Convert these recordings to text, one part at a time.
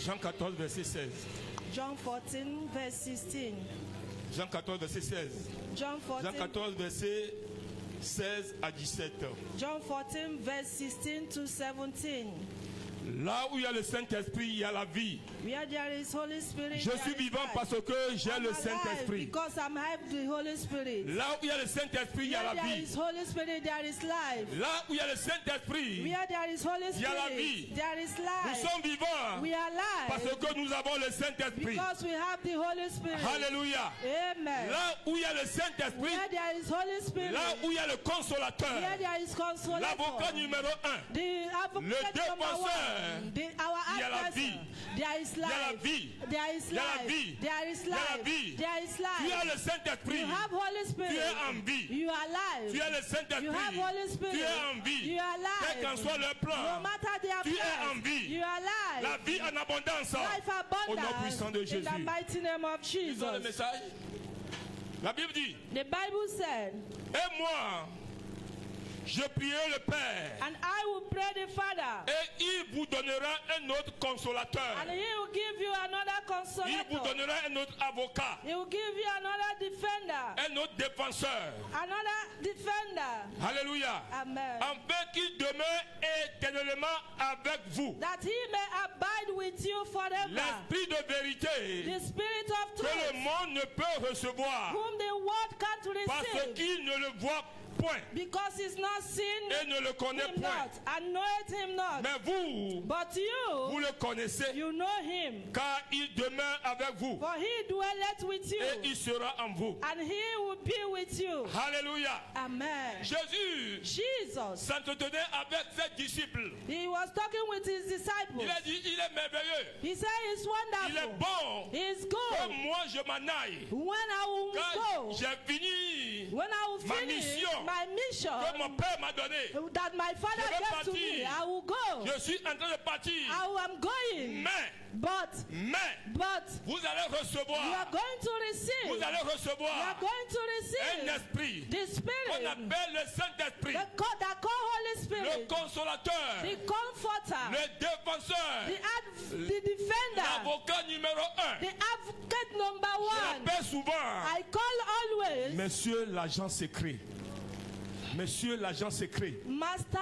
Jean 14, verset 16. John 14, verse 16. Jean 14, verset 16. Jean 14, Jean 14, verset 16 à 17. John 14, verse 16 to 17. Là où il y a le Saint-Esprit, il y a la vie. Where there is Holy Spirit, Je suis vivant parce que j'ai le Saint-Esprit. because I have the Holy Spirit. Là où il y a le Saint-Esprit, il y a la Where there vie. is Holy Spirit, there is life. Là où il y a le Saint-Esprit, Where there is Holy il y a la Spirit, vie. there is Nous life. sommes vivants We are parce alive que nous avons le Saint-Esprit. because we have the Holy Spirit. Alléluia. Amen. Là où il y a le Saint-Esprit, Where there is Holy Spirit, là où il y a le consolateur, where there is consolator, l'avocat numéro 1, the advocate le number défenseur, one, our il y a la adversary, vie. there is il y a la life, vie. there is Il y a la life, vie. there is Il y a la life, vie. there is Tu as life. le Saint-Esprit. You have Holy Spirit. Tu es en vie. You are alive. Tu as le You Saint-Esprit. have Holy Spirit. Tu es en vie. You are alive. Quel qu'en soit le No plan, matter their tu es plans, en vie. you are alive. La vie en abondance. Life Au nom abundance puissant de in Jésus. the mighty name of Lisons le Jesus. message. La Bible dit, The Bible said, et moi, je prierai le Père, and I will pray the Father, et il vous donnera un autre consolateur. and he will give you another Il vous consolator. donnera un autre avocat, He will give you another defender. un autre défenseur. Another defender. Alléluia. Amen. Afin qu'il demeure éternellement avec vous. That he may abide with you forever. L'esprit de vérité The Spirit of que le truth, monde ne peut recevoir whom the world can't parce receive, qu'il ne le voit point because he's not seen et ne le connaît him point. not, and knoweth him not. Mais vous, But vous you, le connaissez you know him, car il demeure avec vous for he dwelleth with et you, il sera en vous. and he will be with you. Alléluia. Amen. Jésus Jesus, s'entretenait avec ses disciples. he was talking with his disciples. Il a dit, il est merveilleux. He said he's Il est wonderful. bon He's que good. moi je m'en aille. When I will Car go, j'ai fini when I will ma finish mission my mission que mon Père m'a donnée. that my Father Je vais gave to me, partir. I will go. Je suis en train de partir. I am going. Mais But vous allez you are recevoir, going to receive. vous allez You are recevoir going to un receive esprit the qu'on Spirit, appelle le Saint-Esprit, that call Holy le Spirit, consolateur, the Comforter, le défenseur, the Defender, l'avocat numéro 1. the Advocate number Je one. l'appelle souvent I call always Monsieur l'agent secret. Monsieur l'agent secret. Master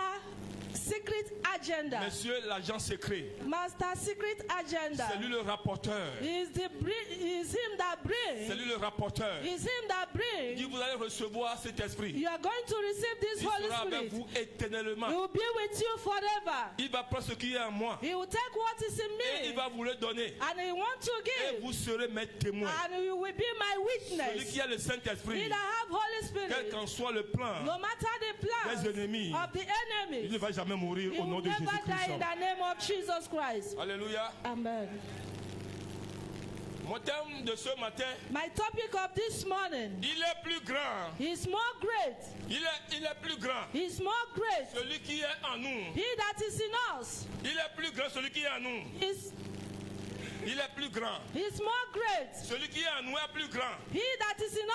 Secret Agenda. Monsieur l'agent secret. Master Secret Agenda. C'est lui le rapporteur. Is him that brings. C'est lui le rapporteur. Is him that Il dit brings. vous allez recevoir cet esprit. You are going to receive this Il Holy sera avec Spirit. vous éternellement. He will be with you forever. Il va prendre ce qui est en moi He will take what is in et il me va vous le donner. and he wants to Et give, vous serez mes témoins. and you will be my Celui witness. qui a le He Saint-Esprit, that have Holy quel Spirit, qu'en soit le plan no matter the plans des ennemis, of the il ne enemy, va jamais mourir he au nom will de never die Jésus-Christ. in the name of Jesus Christ. Alléluia. Amen. Mon thème de ce matin, My topic of this morning il est plus grand. is more great. Il est plus grand. He's more great. Celui qui est en nous. He that is in us Il est plus grand, celui qui est en nous. is Il est plus grand. more great. Celui qui est en nous est plus grand. He that is in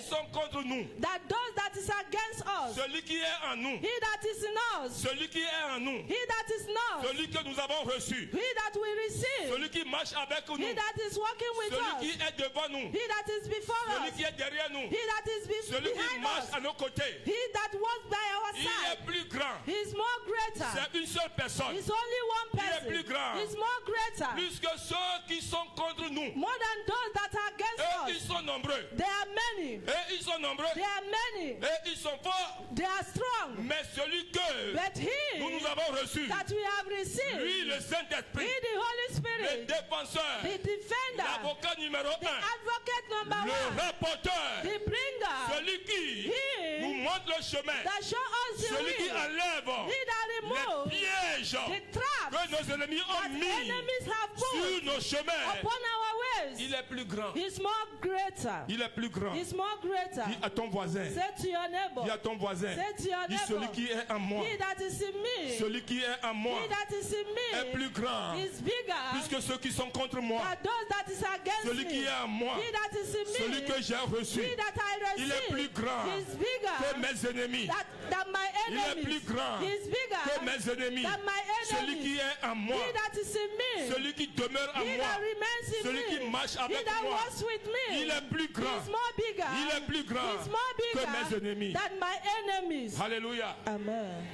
faith sont contre nous, that those that is against us, celui qui est en nous, he that is in us, celui qui est en nous, he that is in us, celui que nous avons reçu, he that we receive, celui qui marche avec nous, he that is walking with celui us, qui est devant nous, he that is before celui us, qui est derrière nous, he that is celui qui behind marche us, à nos côtés, he that walks by our il side. est plus grand. He is more greater. C'est une seule personne. He's only one Il est person. plus grand. He's more greater. Plus que ceux qui sont contre nous. More than those that are against Et ils us. sont nombreux. There are many. Et ils sont nombreux. There are many. Et ils sont forts. They are strong. Mais celui que But nous he avons reçu, that we have received, lui, le he Saint-Esprit, the Holy le Spirit, défenseur, the defender, l'avocat numéro the 1, advocate number le one, rapporteur, the bringer, celui qui nous he montre le chemin, that show us the celui qui way, enlève he that les removes pièges the traps que nos ennemis ont that mis enemies have sur put nos chemins. upon our ways. Il est plus grand. He's more greater. Il est plus grand. He's more greater. Dis à ton voisin. Say to your neighbor. Dis à ton voisin. Say to your Dis celui neighbor. qui est en moi. He that is in me. Celui qui est en moi He that is in est me plus grand. is bigger Plus que ceux qui sont contre moi. than those that is against Celui me. qui est en moi. He that is in Celui me. que j'ai reçu. He that I Il est receive. plus grand He's bigger que mes ennemis. than my Il est enemies. plus grand He's bigger que mes ennemis. than my Celui enemies. qui est en moi. He that is in me. Celui qui demeure en He moi. that remains in Celui me. qui marche He avec that moi. walks with me. Il est plus grand. He's more bigger. Il est plus grand He's more que bigger mes ennemis. than my enemies. Alléluia. Amen.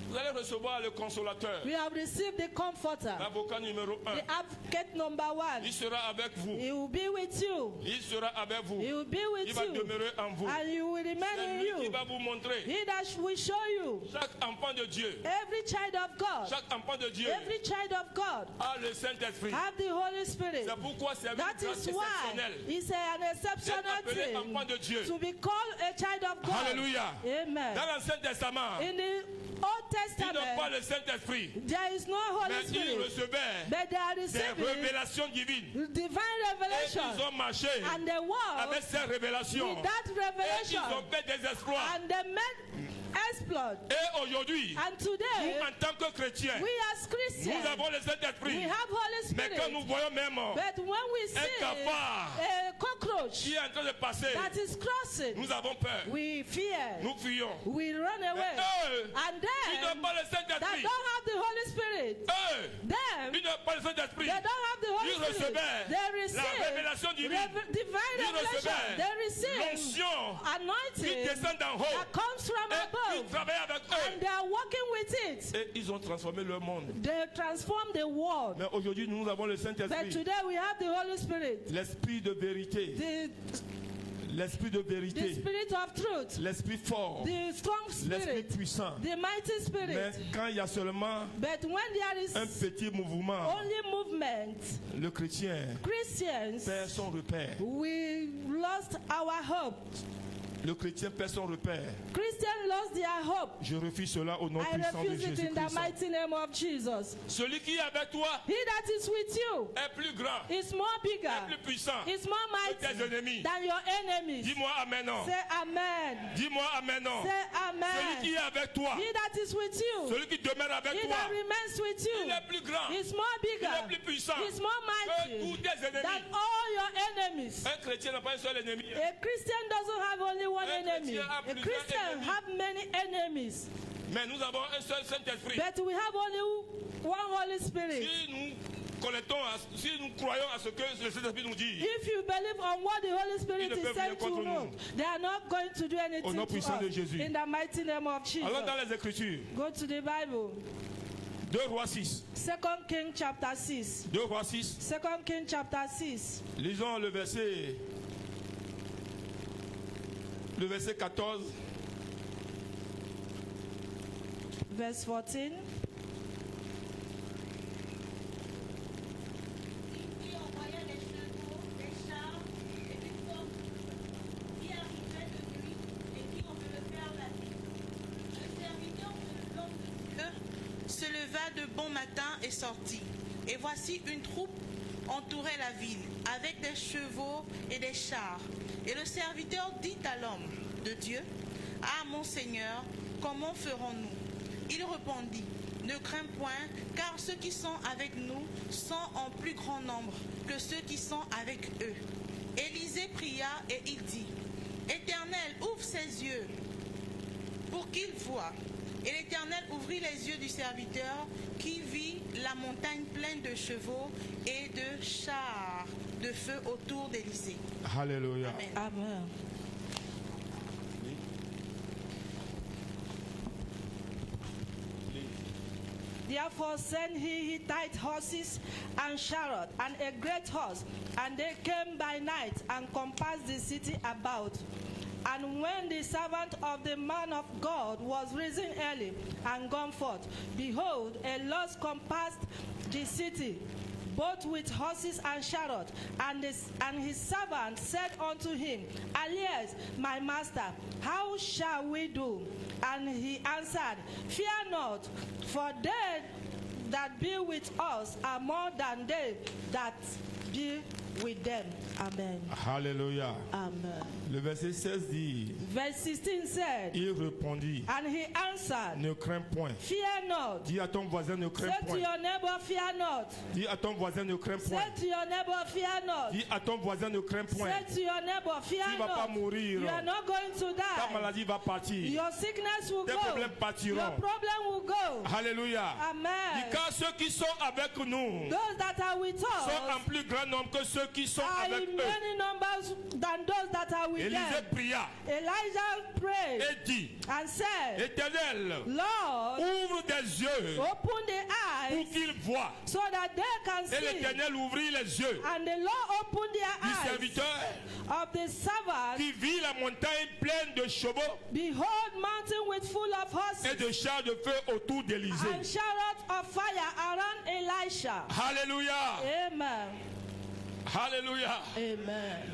Vous allez recevoir le consolateur. We have received the comforter, L'avocat numéro 1. the advocate number one. Il sera avec vous. He will be with you. Il sera avec vous. He will be Il with va you. demeurer en vous. And you will C'est remain in lui qui you. va vous montrer. He that will show you. Chaque enfant de Dieu. Every child of God. Chaque enfant de Dieu Every child of God a le Saint-Esprit. have the Holy Spirit. C'est pourquoi c'est une That grâce is why exceptionnelle it's an exceptional d'être appelé thing enfant de Dieu. to be called a child of God. Alléluia. Amen. Dans l'Ancien Testament, In the Old ils n'ont pas Testament, le Saint-Esprit, there is no mais Holy ils Spirit, recevaient but they are des receiving révélations divines. divine Et revelation, ils ont marché and they walk avec ces révélations. with that Et ils revelation, ont fait des exploits. and they made exploit. Et aujourd'hui, And nous today, en tant que chrétiens, we as Christians, nous avons le we Saint-Esprit. have Holy Mais quand Spirit. nous voyons même But when we see cafard a cockroach qui est en train de passer, that is crossing, nous avons peur. we fear, Nous fuyons. we run Mais away. eux, And ils n'ont them pas le that Saint-Esprit. don't have the Holy Spirit, Eux, them ils n'ont pas le Saint-Esprit. they don't have the Holy Ils Spirit. recevaient They receive la révélation divine. divine Ils revelation. recevaient They receive l'onction qui anointing descend d'en haut. that comes from Et ils above, travaillent avec and eux. they are working with it. Et ils ont transformé leur monde. They transform the world. Mais aujourd'hui, nous avons le But Saint-Esprit. today we have the Holy Spirit, L'esprit de vérité. L'esprit de the vérité. Spirit of truth, L'esprit fort. the strong L'esprit Spirit, puissant. the mighty Mais Spirit. quand il y a seulement But when there is un petit mouvement, only movement, le chrétien Christians, perd son repère. we lost our hope. Le chrétien perd son repère. Christians lost their hope. Je refuse cela au nom I puissant de refuse it in the Jésus-Christ. mighty name of Jesus. Celui qui est avec toi He that is with you est plus grand, is more est plus bigger, puissant is more que tes mighty ennemis. than your enemies. Dis-moi amen non. Say amen. Dis-moi amen non. Say Celui qui amen. est avec toi, He that is with you, celui qui demeure avec he toi, that remains with il you, est plus grand, is more il est bigger, plus puissant is more que tous mighty tes than ennemis. all your enemies. Un chrétien n'a pas un seul ennemi. A Christian doesn't have only one Un enemy. chrétien a A plusieurs Christian ennemis. have many enemies. Mais nous avons un seul Saint-Esprit. But we have only one Holy Spirit. Si nous connaissons, si nous croyons à ce que le Saint-Esprit nous dit, If you believe on what the Holy Spirit Ils ne is peuvent sent rien to contre know, nous. they are not going to do Au anything nom to puissant de us. Jésus. In the mighty name of Jesus. allons dans les Écritures. Go to the Bible. 2 Rois 6. 2 Kings chapter 6. 2 Rois 6. 2 Kings chapter 6. Lisons le verset 14. Verse 14. Il envoya des chevaux, des chars et des forces qui arrivaient de nuit et qui enveloppèrent la ville. Le serviteur de l'homme de Dieu se leva de bon matin et sortit. Et voici une troupe entourait la ville avec des chevaux et des chars. Et le serviteur dit à l'homme de Dieu: Ah, mon Seigneur, comment ferons-nous? Il répondit: Ne crains point, car ceux qui sont avec nous sont en plus grand nombre que ceux qui sont avec eux. Élisée pria et il dit, Éternel, ouvre ses yeux pour qu'il voie. Et l'Éternel ouvrit les yeux du serviteur qui vit la montagne pleine de chevaux et de chars de feu autour d'Élysée. Alléluia. Amen. Amen. Therefore sent he Hittite horses and chariot and a great host, and they came by night and compassed the city about. And when the servant of the man of God was risen early and gone forth, behold, a loss compassed the city, both with horses and chariot. And his servant said unto him, Alas, my master, how shall we do? And he answered, Fear not, for they that be with us are more than they that be with them. Amen. Alléluia. Amen. Le verset 16 dit, Verse 16 said, il répondit, and he answered, ne crains point. Fear not. Dis à ton voisin, ne crains Say to point. your neighbor, fear not. Dis à ton voisin, ne crains Say point. to your neighbor, fear not. Dis à ton voisin, ne crains point. Say to your neighbor, fear Tu vas pas not. mourir. You are not going to Ta die. maladie va partir. Your sickness will Tes go. problèmes partiront. Your problem will go. Alléluia. Amen. Dis car ceux qui sont avec nous Those that are with sont en us plus grand nombre que ceux qui sont are avec in eux. many numbers than those that are with Élisée them. pria Elijah prayed et dit, and said, Éternel, Lord, ouvre des yeux open the pour eyes qu'ils voient. so that they can Et see. l'Éternel ouvrit les yeux And the Lord opened du their eyes serviteur of the servant. qui vit la montagne pleine de chevaux Behold, mountain with full of horses et de chars de feu autour and d'Élysée. chariots of fire around Elisha. Alléluia. Amen. Alléluia. Amen.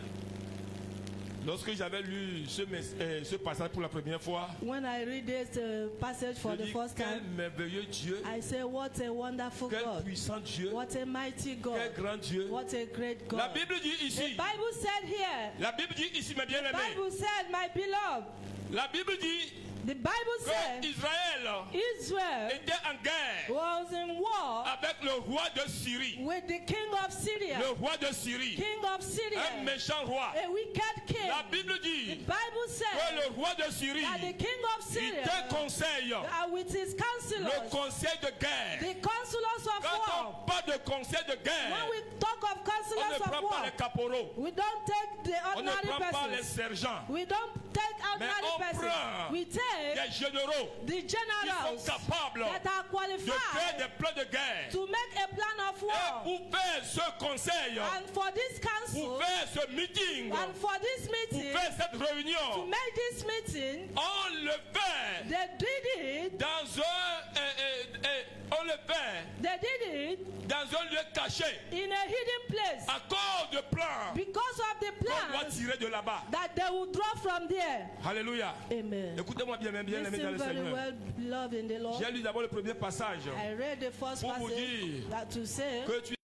Lorsque j'avais lu ce passage pour la première fois, When I read this passage for je the dis first quel time, merveilleux Dieu, I say, what a wonderful quel God. puissant Dieu, What a mighty quel God. grand Dieu. What a great La God. Bible dit The ici, Bible said here, la Bible dit ici, mes bien-aimés, Bible said, my beloved, la Bible dit the Bible que said Israël Israel était en guerre was in war avec le roi de Syrie. with the king of Syria. Le roi de Syrie, King of Syria. un méchant roi. A wicked king. La Bible The dit Bible que said le roi de Syrie, that the king of il Syria te conseille with his le counselors, conseil de guerre. the counselors of Quand war. on parle de conseil de When guerre, we talk of on ne counselors of prend pas war, les caporaux, we don't take the on ne ordinary prend pas les persons. sergents, We don't take ordinary on persons. prend We take les généraux the qui generals sont capables that are de faire qualified des plans de guerre. to make a plan of Et war. pour faire ce conseil, And for this pour council, faire ce meeting, and for this pour meeting, faire cette to réunion, make this meeting, on le fait they did it. dans on le fait They did it dans un lieu caché in a hidden place à cause de plans because of the qu'on doit plans tirer de là-bas. that they will draw from there. Alléluia. Amen. Écoutez-moi bien, bien aimé dans Listen le very Seigneur. well, beloved in the Lord. J'ai lu d'abord le premier passage I read the first pour vous passage dire that to say que tu,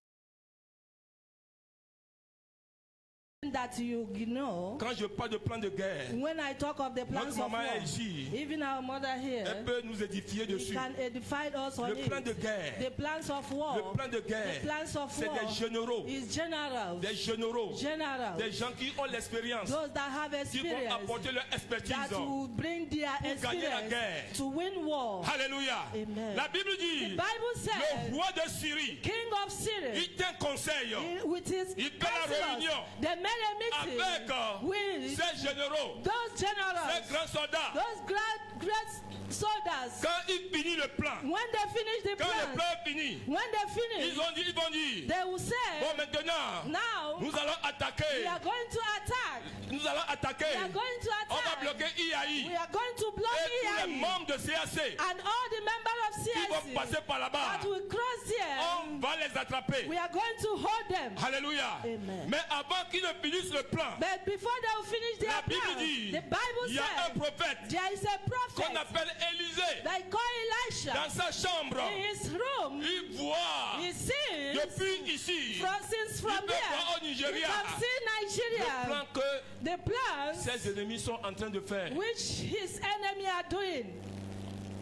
that you know, quand je parle de plan de guerre, when I talk of the plans notre of maman war, est ici, even our mother elle here, peut nous édifier he dessus. can edify us on Le plan de it. guerre, The plans of war, le plan de the guerre, plans of c'est war des généraux, is generals, des généraux, generals, des gens qui ont l'expérience, those that have qui vont experience, apporter leur expertise. that will bring their pour gagner la guerre. experience to win war. Alléluia. Amen. La Bible The dit, Bible le says, roi de Syrie, King of Syria, il tient conseil with his Il fait la counselors, réunion they made a meeting avec with ces généraux, those ces generals, grands soldats. those great soldiers. Quand il finit le plan, When they finish the quand le plan, plan est fini, when they finish, ils vont dire, they will say, bon maintenant, now nous allons we attaquer, are going to attack. nous allons attaquer, We are going to on va attack. bloquer IAI We are going to block et tous les EIE. membres de CAC And all the members of qui vont CIC passer par là-bas, that will cross here, on va les attraper. we are going to hold them. Alléluia. Amen. Mais avant qu'ils ne finissent le plan, But before they will finish their la Bible plan, dit, the Bible il y a un says prophète there is a qu'on prophet appelle Élisée. they call Elisha Dans sa chambre, in his room. il voit He sees depuis ici since from il peut there. voir au You Nigeria can see le Nigeria, plan que the plans ses ennemis sont en train de faire. which his enemy are doing.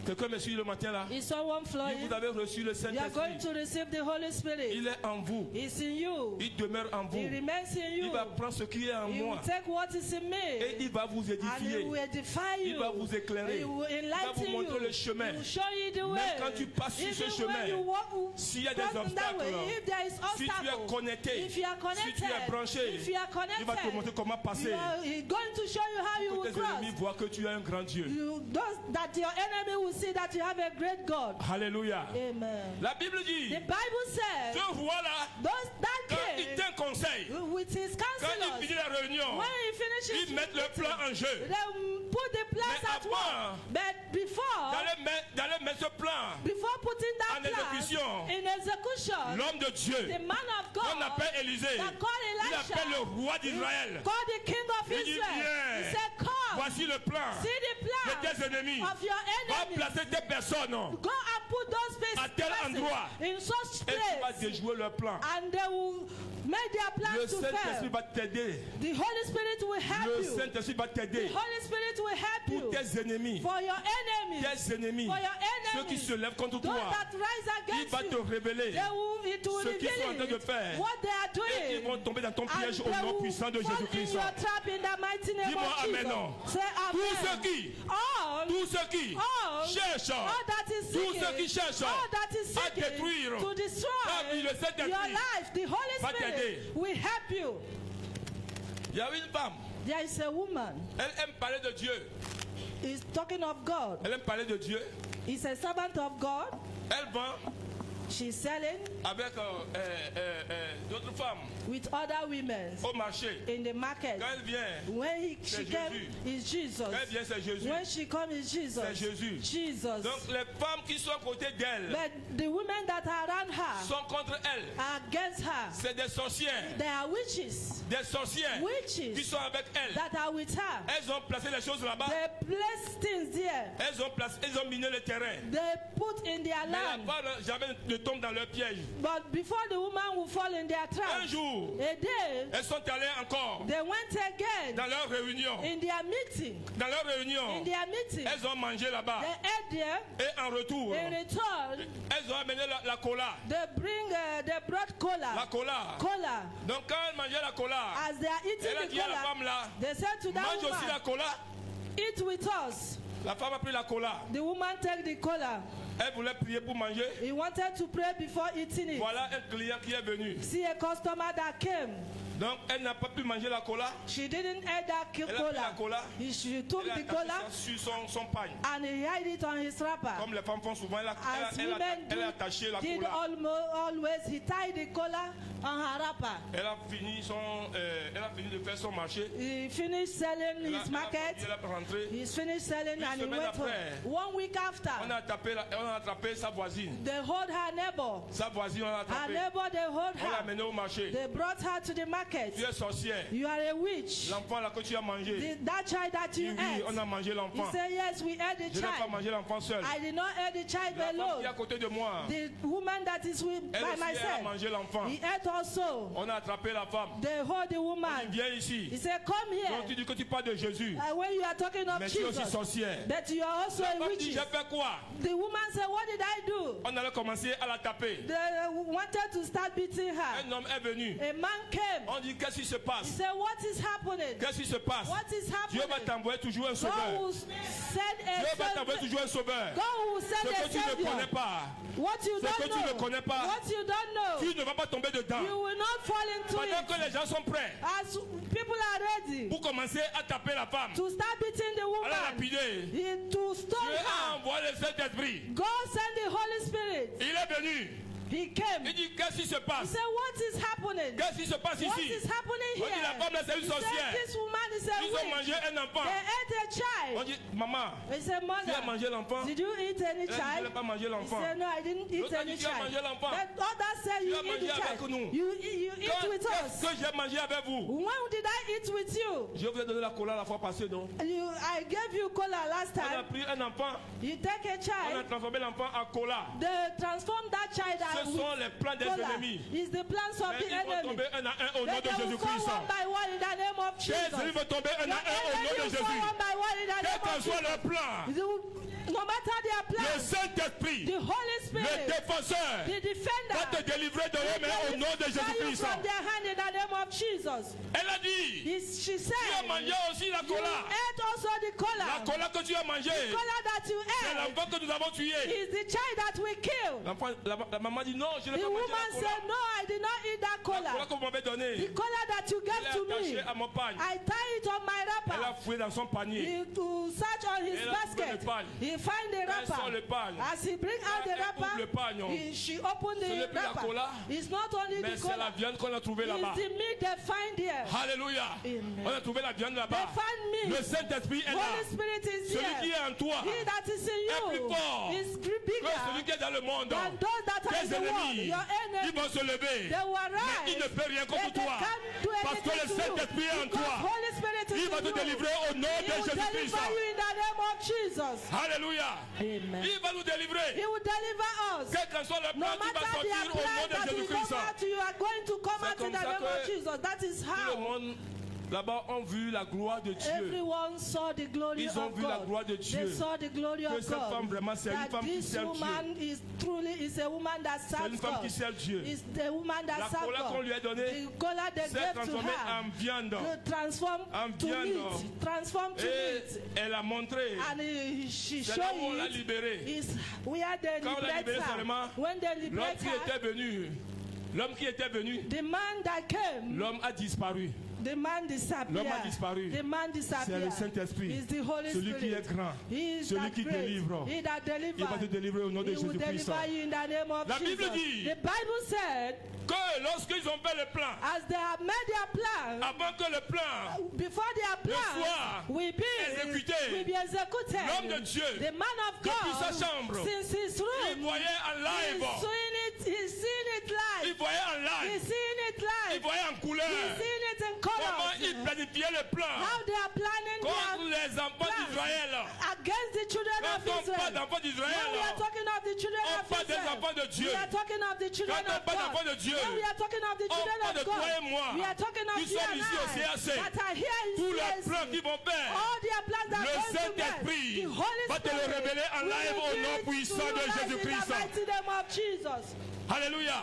Quelqu'un me suit le matin là? Is someone Si flowing? vous avez reçu le You are going Saint-Esprit, to receive the Holy Spirit. il est en vous. It's in you. Il demeure en vous. He remains in Il you. va prendre ce qui est en He will moi take what is in et me. il va vous And he édifier. will edify Il you. va vous éclairer. He will Il va vous enlighten montrer le you. chemin. He will show you the way. Même quand tu passes sur ce Even chemin, when you walk s'il y a des cross that way, obstacles, if there is si tu es obstacle, connecté, if you are si tu es connected, branché, if you are il va te montrer connected, comment passer. he's going to show you how you Que will tes ennemis cross. voient que tu as un grand Dieu. That your enemy will see that you have a great God. Alléluia. Amen. La Bible dit, The Bible says, ce roi-là, that quand il king, conseille, with his quand il counselors, finit la réunion, when he finishes, ils mettent le plan en jeu. they put the plans Mais at work. avant, But before, D'aller mettre ce plan, before putting that en plan exécution, in execution, l'homme de Dieu, the man of qu'on God, appelle Élisée, that called il Elisha, appelle le roi d'Israël. called the king of Il dit, Israel. viens, He said, come, voici le plan see the de plan tes ennemis. of your Va enemies. placer tes personnes Go and put those à tel places endroit. in such et tu vas place, déjouer leur plan. and they will make their Le plans to Saint-Esprit fail. va t'aider. The Holy Spirit will help Le you. Saint-Esprit va The t'aider Holy Spirit will help pour you tes ennemis. for your enemies. Tes ennemis, For your ceux qui enemies. se lèvent contre Those toi, that rise il against va te you, révéler it will ce qu'ils sont en train de reveal faire. what they are Et ils doing. vont tomber dans ton And piège they au nom will puissant de fall in Jésus-Christ. your trap in the mighty name Dis-moi of amen, Jesus. non. Say Tous ceux amen. qui, All, tous ceux qui all, cherchent, all that is tous seeking, ceux qui cherchent all that is à seeking détruire to destroy ta vie, le Saint-Esprit your life, the Holy va t'aider. Spirit will help you. il y a une femme, There is a woman. elle aime parler de Dieu. He's talking of God. Elle aime parler de Dieu. He's a servant of God. Elle vend She's selling avec d'autres femmes with other women au marché. in the market. Quand elle vient, When she C'est came, Jésus. is Jesus. quand elle vient, c'est Jésus. When she comes, is Jesus. C'est Jésus. Jesus. Donc les femmes qui sont à côté d'elle But the women that are around her sont contre elle. are against her. C'est des sorcières. They are witches. Des sorcières qui Witches sont avec elle. that are with her. Elles ont placé les choses là-bas. They place things there. Elles ont miné le terrain. They put in their Mais la land. femme jamais ne tombe dans leur piège. But before the woman will fall in their Un trap, jour, a day, elles sont allées encore they went again dans leur réunion. in their meeting. Dans leur réunion, In their meeting, elles ont mangé là-bas. they ate there. Et en retour, In return, elles ont amené la cola. they brought La cola. cola. Cola. Donc quand elles mangeaient la cola, As they are eating elle a the dit à la cola, femme là, they said to that mange aussi la woman, cola. eat with us. La femme a pris la cola. The woman take the cola. Elle voulait prier pour manger. He wanted to pray before eating it. Voilà un client qui est venu. See a customer that came. Donc elle n'a pas pu manger la cola. She didn't eat that Elle a pris la cola. cola. She took Elle a the attaché cola ça sur son pagne. and he hid it on his wrapper. Comme les femmes font souvent, elle As women a attaché la did cola. always, he tied the cola on her wrapper. Elle a fini de faire son marché. He finished selling Elle his market. elle a rentré. He's finished selling Une and he semaine went home. après, 1 week after, On a attrapé sa voisine. they hold her neighbor. Sa voisine, on l'a Her attrapé. neighbor, they hold On l'a her. amenée au marché. They brought her to the market. Tu es sorcière. You are a witch. L'enfant là que tu as mangé. That child that Oui, you oui, on ate. a mangé He l'enfant. said, yes, we ate the Je n'ai pas child. mangé l'enfant seul. I did not eat the child La femme qui est à alone. côté de moi, The woman that is with elle by aussi elle a myself, mangé l'enfant. he ate also. On a attrapé la femme. They hold the Il woman. vient He ici. said, come Donc tu here. dis que tu parles de Jésus. When you are talking of Mais tu es aussi Jesus, sorcière. that you are also La a femme dit, witch. j'ai fait quoi? The woman said, what did I do? On allait commencer à la taper. They wanted to start beating her. Un homme est venu. A man came. On dit, qu'est-ce qui se He passe? said, what is happening? Qu'est-ce qui se passe? What is Dieu va happening? t'envoyer toujours un God sauveur. will send Dieu va t'envoyer a toujours un sauveur. God will Ce send que a tu ne connais savior. pas, What you Ce que don't tu ne know. connais pas, What you don't know. tu ne vas pas tomber dedans. You will not fall into Pendant it. que les gens sont prêts As people are ready pour commencer à taper la femme, to start beating the à la woman, lapider, to stone Dieu a her, envoyé le Saint-Esprit. God send the Holy Spirit. Il est venu. He came. Il dit, qu'est-ce qui se He passe? said, what is happening? Qu'est-ce qui se passe What ici? is happening On dit, here? la femme là, c'est une He said, sorcière. this woman is a Ils ont witch. mangé un enfant. They ate a On child. dit, maman, He said, tu as mother, mangé l'enfant? did you eat any Elle a dit, je n'ai child? pas mangé He l'enfant. said, no, I didn't eat L'autre a any dit, tu as child. mangé l'enfant. But others said, Tu you as eat mangé the avec child. nous. You eat with us. Qu'est-ce que j'ai mangé avec vous? When did I eat with you? Je vous ai donné la cola la fois passée, non? I gave you cola last On a time. pris un enfant, You take a on a child, transformé l'enfant en cola. they transform that child Ce sont les plans des cola. ennemis. Is the plans of Mais the ils vont enemy. tomber un à un au nom Then de they will fall Jésus-Christ. one by one in the name of of Tes ennemis Jesus. vont tomber un à Your un au nom de enemy will fall Jésus. one by one in the Quel name qu'en of soit leur Jesus. plan, No matter their le plans, Saint-Esprit, the Holy le Spirit, défenseur, the defender, va te délivrer de eux, mais au nom de deliver you Jésus-Christ. from their hand in the name of Jesus. Elle a dit, She tu as said, mangé aussi la you cola. ate also the La cola. cola que tu as mangée, Cola that you c'est ate l'enfant que nous avons tué. is the child that we killed. La maman dit non, je n'ai The pas mangé woman la cola. said, no, I did not eat that La cola cola. que vous m'avez The donnée, cola that you je gave to l'ai attachée me, à mon pagne. I tie it on my Elle a wrapper. fouillé dans son panier. He to search on his Elle a trouvé basket. le pagne. He find the Elle sort le wrapper. pagne. As he bring out the Elle ouvre le wrapper, pagne. she opened Ce n'est the plus la wrapper. cola, It's not only mais the c'est la cola. viande qu'on a trouvée là-bas. It's the meat they find there. Alléluia. Amen. On a trouvé la viande They là-bas. find Le meat. Saint-Esprit est là. Holy Spirit is Celui qui here. est en toi He that is in est plus you fort is que celui bigger qui est dans le monde. than those that are in Tes the world. ennemis, Your ils enemies, vont se lever. they will Mais il ne rise. peut rien contre But they toi. can't do Parce que le anything to you. Saint-Esprit est en Because toi. Holy Spirit is Il va in te you. délivrer au nom He de will Jésus-Christ. deliver you in the name of Jesus. Alléluia. Amen. Il va nous délivrer. He will deliver us. Quel qu'en soit le No plan qui va matter sortir their au nom plan de that will Jésus-Christ. come out, you are going to come C'est out in comme the ça name of que Jesus. That is Tout le how. monde là-bas ont vu la gloire de Dieu. Everyone saw the glory Ils ont of vu la God. gloire de Dieu. They saw the glory Que of cette femme God. vraiment, c'est une That femme qui this sert woman is truly is a woman that C'est une serves femme qui God. sert Dieu. Is the woman that La serves cola qu'on God. lui a donnée The cola they s'est gave to transformée her en viande. to transform En to viande. meat. Transform to Et meat. elle a montré. And she C'est là où on showed l'a it. libérée. Is where they Quand on l'a liberate libérée her. seulement, When they L'homme liberate qui her, était venu, l'homme qui était venu, the man that came, l'homme a disparu. the man disappeared. L'homme a disparu. The man C'est disappeared. le Saint-Esprit. It's the Holy Celui qui Spirit. est grand. He is Celui that qui great. délivre. He that delivers. Il va te délivrer au nom de He will Jésus-Christ. deliver you in the name of La Bible Jesus. dit The Bible said, Que lorsqu'ils ont fait le plan, as they have made their plan, avant que le plan before their plan soit will be exécuté, executed, l'homme de Dieu, the man of depuis God, sa chambre, since his il room, voyait en live, he's seen it il live. voyait en He's live, seen it il live. voyait en couleur. He's seen it in Comment colors. il planifiait le plan How they are planning contre their les enfants plans d'Israël. against the children Quand of on parle Israel. d'enfants d'Israël, When we are talking of the children on of parle des Israel, enfants de Dieu. we are talking of the children Quand on of parle d'enfants God. de Dieu, When we are talking of the on children parle de of toi God, et moi, we are talking of qui you sommes and ici au I CAC. that are here in Tous les plans CAC. qu'ils vont faire, All their plans that le are going to Saint-Esprit get, the Holy va te le Spirit révéler en will live au reveal nom it puissant to de you in Jésus-Christ. the mighty name of Jesus. Alléluia.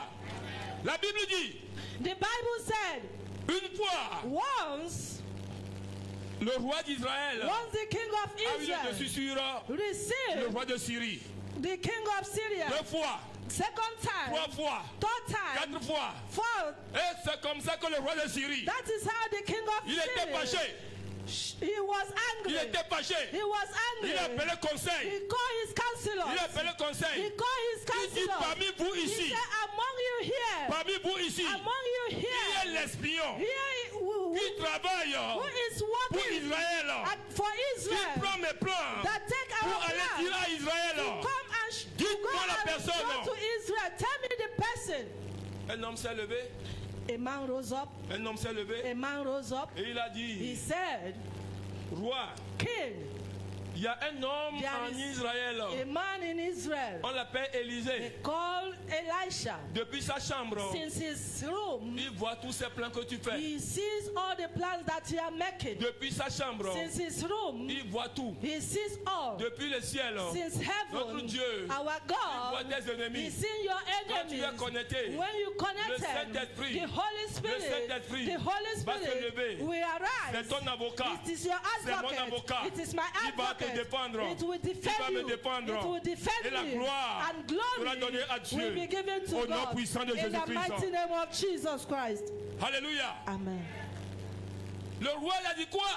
La Bible dit, The Bible said, une fois, once le roi d'Israël the king of a eu le dessus Israel sur le received roi de Syrie. the king of Syria, Deux fois, second time, trois fois, third time, quatre fois. fourth, Et c'est comme ça que le roi de Syrie, that is how the king of il était Syria, fâché. he was Il angry. était fâché. He was Il a angry. appelé conseil. He called his counselors. Il a appelé He conseil. called his Il dit counselors. parmi vous He ici, said, among you here, parmi vous ici, among you il y a here, l'espion who qui travaille is pour working Israël. for Il Israel, prend mes plans that take pour our aller dire plan à Israël. to come and Dites-moi go la and personne. go to Israel. Tell me the person. Un homme s'est levé. A man rose up. Un homme s'est levé. A man rose up. Et il a He dit, said, roi, King, il y a un homme There en is Israël. a man in Israel On l'appelle Élisée. called Elisha. Depuis sa chambre, Since his room, il voit tous ces plans que tu fais. he sees all the plans that you are making. Depuis sa chambre, Since his room, il voit tout. he sees all. Depuis le ciel, Since notre heaven, Dieu, our il voit God, tes he's ennemis. seen your Quand tu es enemies. connecté, When you connect them, Saint-Esprit, the Holy Spirit, Saint-Esprit the Holy va se Spirit lever. will c'est arise. ton avocat. It is your C'est mon advocate. avocat. It is my Il va te advocate. défendre. It will Il va defend me you. défendre. It will defend Et la me. gloire And sera donnée à glory Dieu. will be given to Au nom God. puissant de In the Jésus-Christ. mighty name of Jesus Christ. Alléluia. Amen. Le roi il a dit quoi?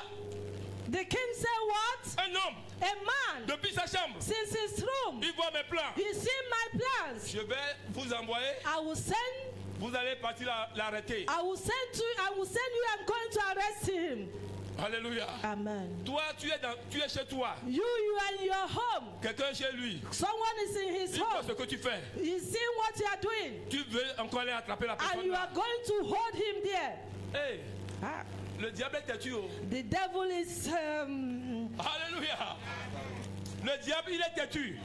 The king said what? Un homme, A man, depuis sa chambre, since his room, il voit mes plans. he seen my plans. Je vais vous envoyer. I will send Vous allez partir l'arrêter. I will send you and going to arrest him. Alléluia. Amen. Toi, tu es chez toi. You are in your home. Quelqu'un chez lui. Someone is in his Il voit home. ce que tu fais. He's seeing what you are doing. Tu veux encore aller attraper la And personne you là. are going to hold him there. Hey, Ah. le diable est têtu. Oh. The devil is Alléluia. Le diable, il est têtu.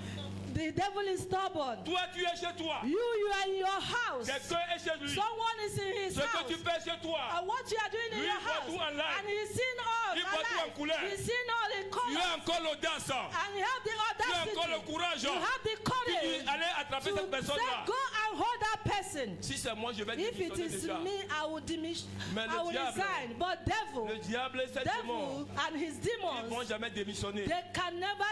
the The devil is stubborn. Toi, tu es chez toi. You are in your house. Quelqu'un est chez lui. Someone is in his Ce que house. tu fais chez toi, And what you are doing in Lui, your il voit house. tout en live. And he's seen all Il voit tout en alive. couleur. He's seen all in tu color. as encore l'audace. And you have the Tu as encore le audacity. courage. You have the Tu courage dis, allez attraper to cette personne-là. say, go and hold that person. Si c'est moi, je vais If it démissionner is déjà. me, I will diminish. Mais le I will diable- resign. But Le diable et ses démons, devil and his ils ne vont demons, jamais démissionner. they can never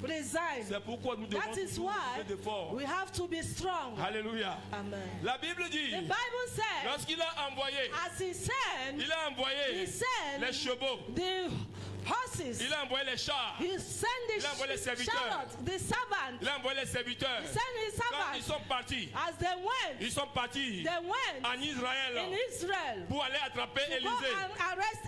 resign. C'est pourquoi nous devons That is toujours why faire d'efforts. we have to be strong. Alléluia. Amen. La Bible dit, The Bible says, lorsqu'il a envoyé, as he sent, il a envoyé he sent les chevaux, the horses. il a envoyé les chars, He sent the Il a envoyé les serviteurs. chariots, the servants. il a envoyé les serviteurs. He sent his Quand ils servants. sont partis, As they went, ils sont partis en in Israël Israel pour aller attraper to go Élisée. and arrest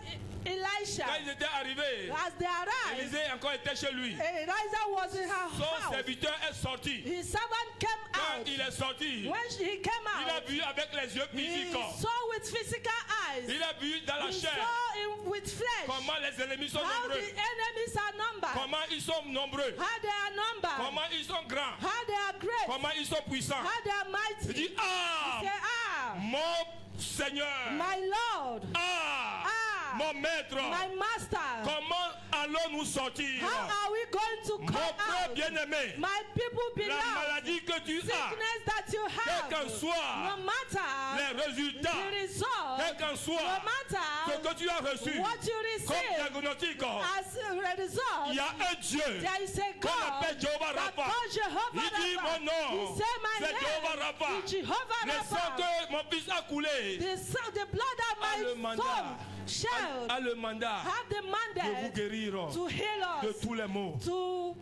Elisha. Quand ils étaient arrivés, As they arrived, Élisée encore était chez lui. Elijah was in her Son house. serviteur est sorti. His servant came Quand out. il est sorti, When he came il a out, vu avec les yeux he physiques. saw with physical eyes. Il a vu dans la He chair saw with flesh comment les ennemis sont how nombreux. the enemies are numbered, Comment ils sont nombreux. how they are numbered, Comment ils sont grands. how they are great, Comment ils sont puissants. how they are Il mighty. dit, ah, Say, ah, mon Seigneur. my Lord, Ah, ah, mon maître. my master, Comment allons-nous sortir? how are we going to Mon come frère out? bien-aimé, My people la belong. maladie que tu as, Sickness that you quel qu'en have, soit no matter les résultats, the result, quel qu'en no soit ce matter que tu as reçu what you comme receive diagnostic, as a result, il y a un Dieu there is a qu'on God appelle Jehovah that Rapha. calls Jehovah Il dit Rapha. mon nom, He said my c'est Jehovah name Rapha. is Jehovah Le sang Rapha. que mon fils a coulé The blood that a le my mandat, son shed a le mandat have the de vous mandate guérir to heal de us, tous les maux, to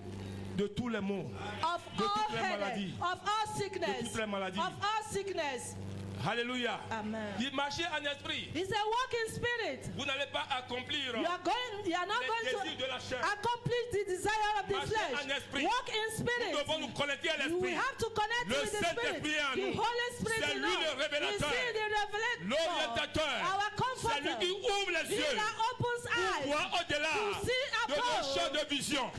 de tous les maux. of de all toutes les headache, maladies. of all sickness, toutes les maladies. of all sickness. Alléluia. Amen. Il marchait en esprit. It's a walk in spirit. Vous n'allez pas accomplir You are not les going désirs de la chair. to accomplish the desire of the Marchez flesh. en esprit. Walk in Nous spirit. devons nous connecter à We l'esprit. have to connect Le with the Saint-Esprit spirit. en The nous. Holy Spirit C'est in lui us. le révélateur. He is the revelator. L'orientateur. Our C'est comforter. lui qui ouvre les He yeux that opens pour eyes voir au-delà to see de nos above champs de vision.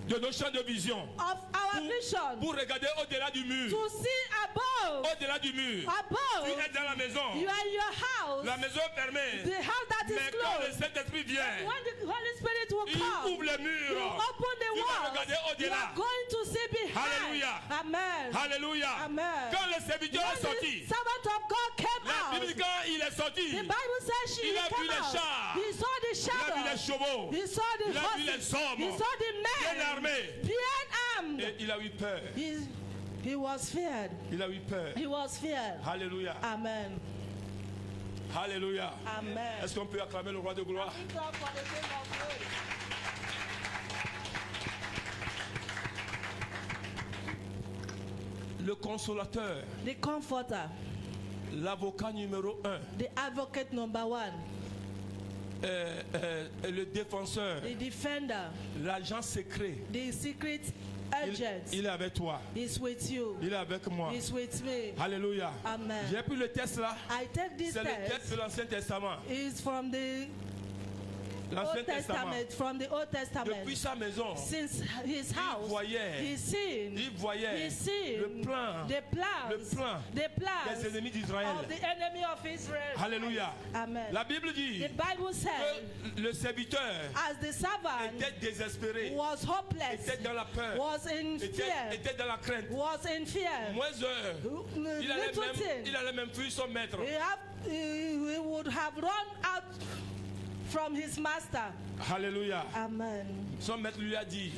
De nos champs de vision. of our vision. Pour regarder au-delà du mur. To see above. Au-delà du mur. Tu Above. es dans la maison. You are in your house. La maison est fermée. The house that is Mais quand le closed. Saint-Esprit vient, When the Holy Spirit will il come. ouvre les You murs. open the Tu vas walls. regarder You au-delà. are going to see behind. Alléluia. Amen. Alléluia. Amen. Quand le serviteur est When the sorti, servant of God came la out, Bible dit quand il est sorti, the Bible says il he a vu came les out. chars. He saw the il a vu les shadows. chevaux, He saw the il a vu les horses. hommes He saw the bien men. armés. Bien armed. Et il a eu peur. He was feared. Il a eu peur. He was feared. Alléluia. Amen. Alléluia. Amen. Est-ce qu'on peut acclamer le roi de gloire? Thank God for the King of glory. Le consolateur, The comforter, l'avocat numéro 1, the advocate number one, le défenseur, the defender, l'agent secret, the secret agent il est avec toi. is with you. Il est avec moi. Is with me. Alléluia. Amen. J'ai pris le test là. I take this C'est le test text de l'Ancien Testament. is from the L'Ancien Old Testament. Testament, from the Old Testament. Depuis sa maison, Since his house, voyait- he's seen, il voyait he's seen le plan the plans des ennemis d'Israël. of the enemy of Israel. Alléluia. Amen. La Bible dit The Bible says, que le serviteur as the servant était désespéré, was hopeless, était dans la peur, was in fear, était dans la crainte. was in fear. Moins heure, il allait Little thing. même fuir son maître. He would have run out from his master. Alléluia. Amen. Son maître lui a dit,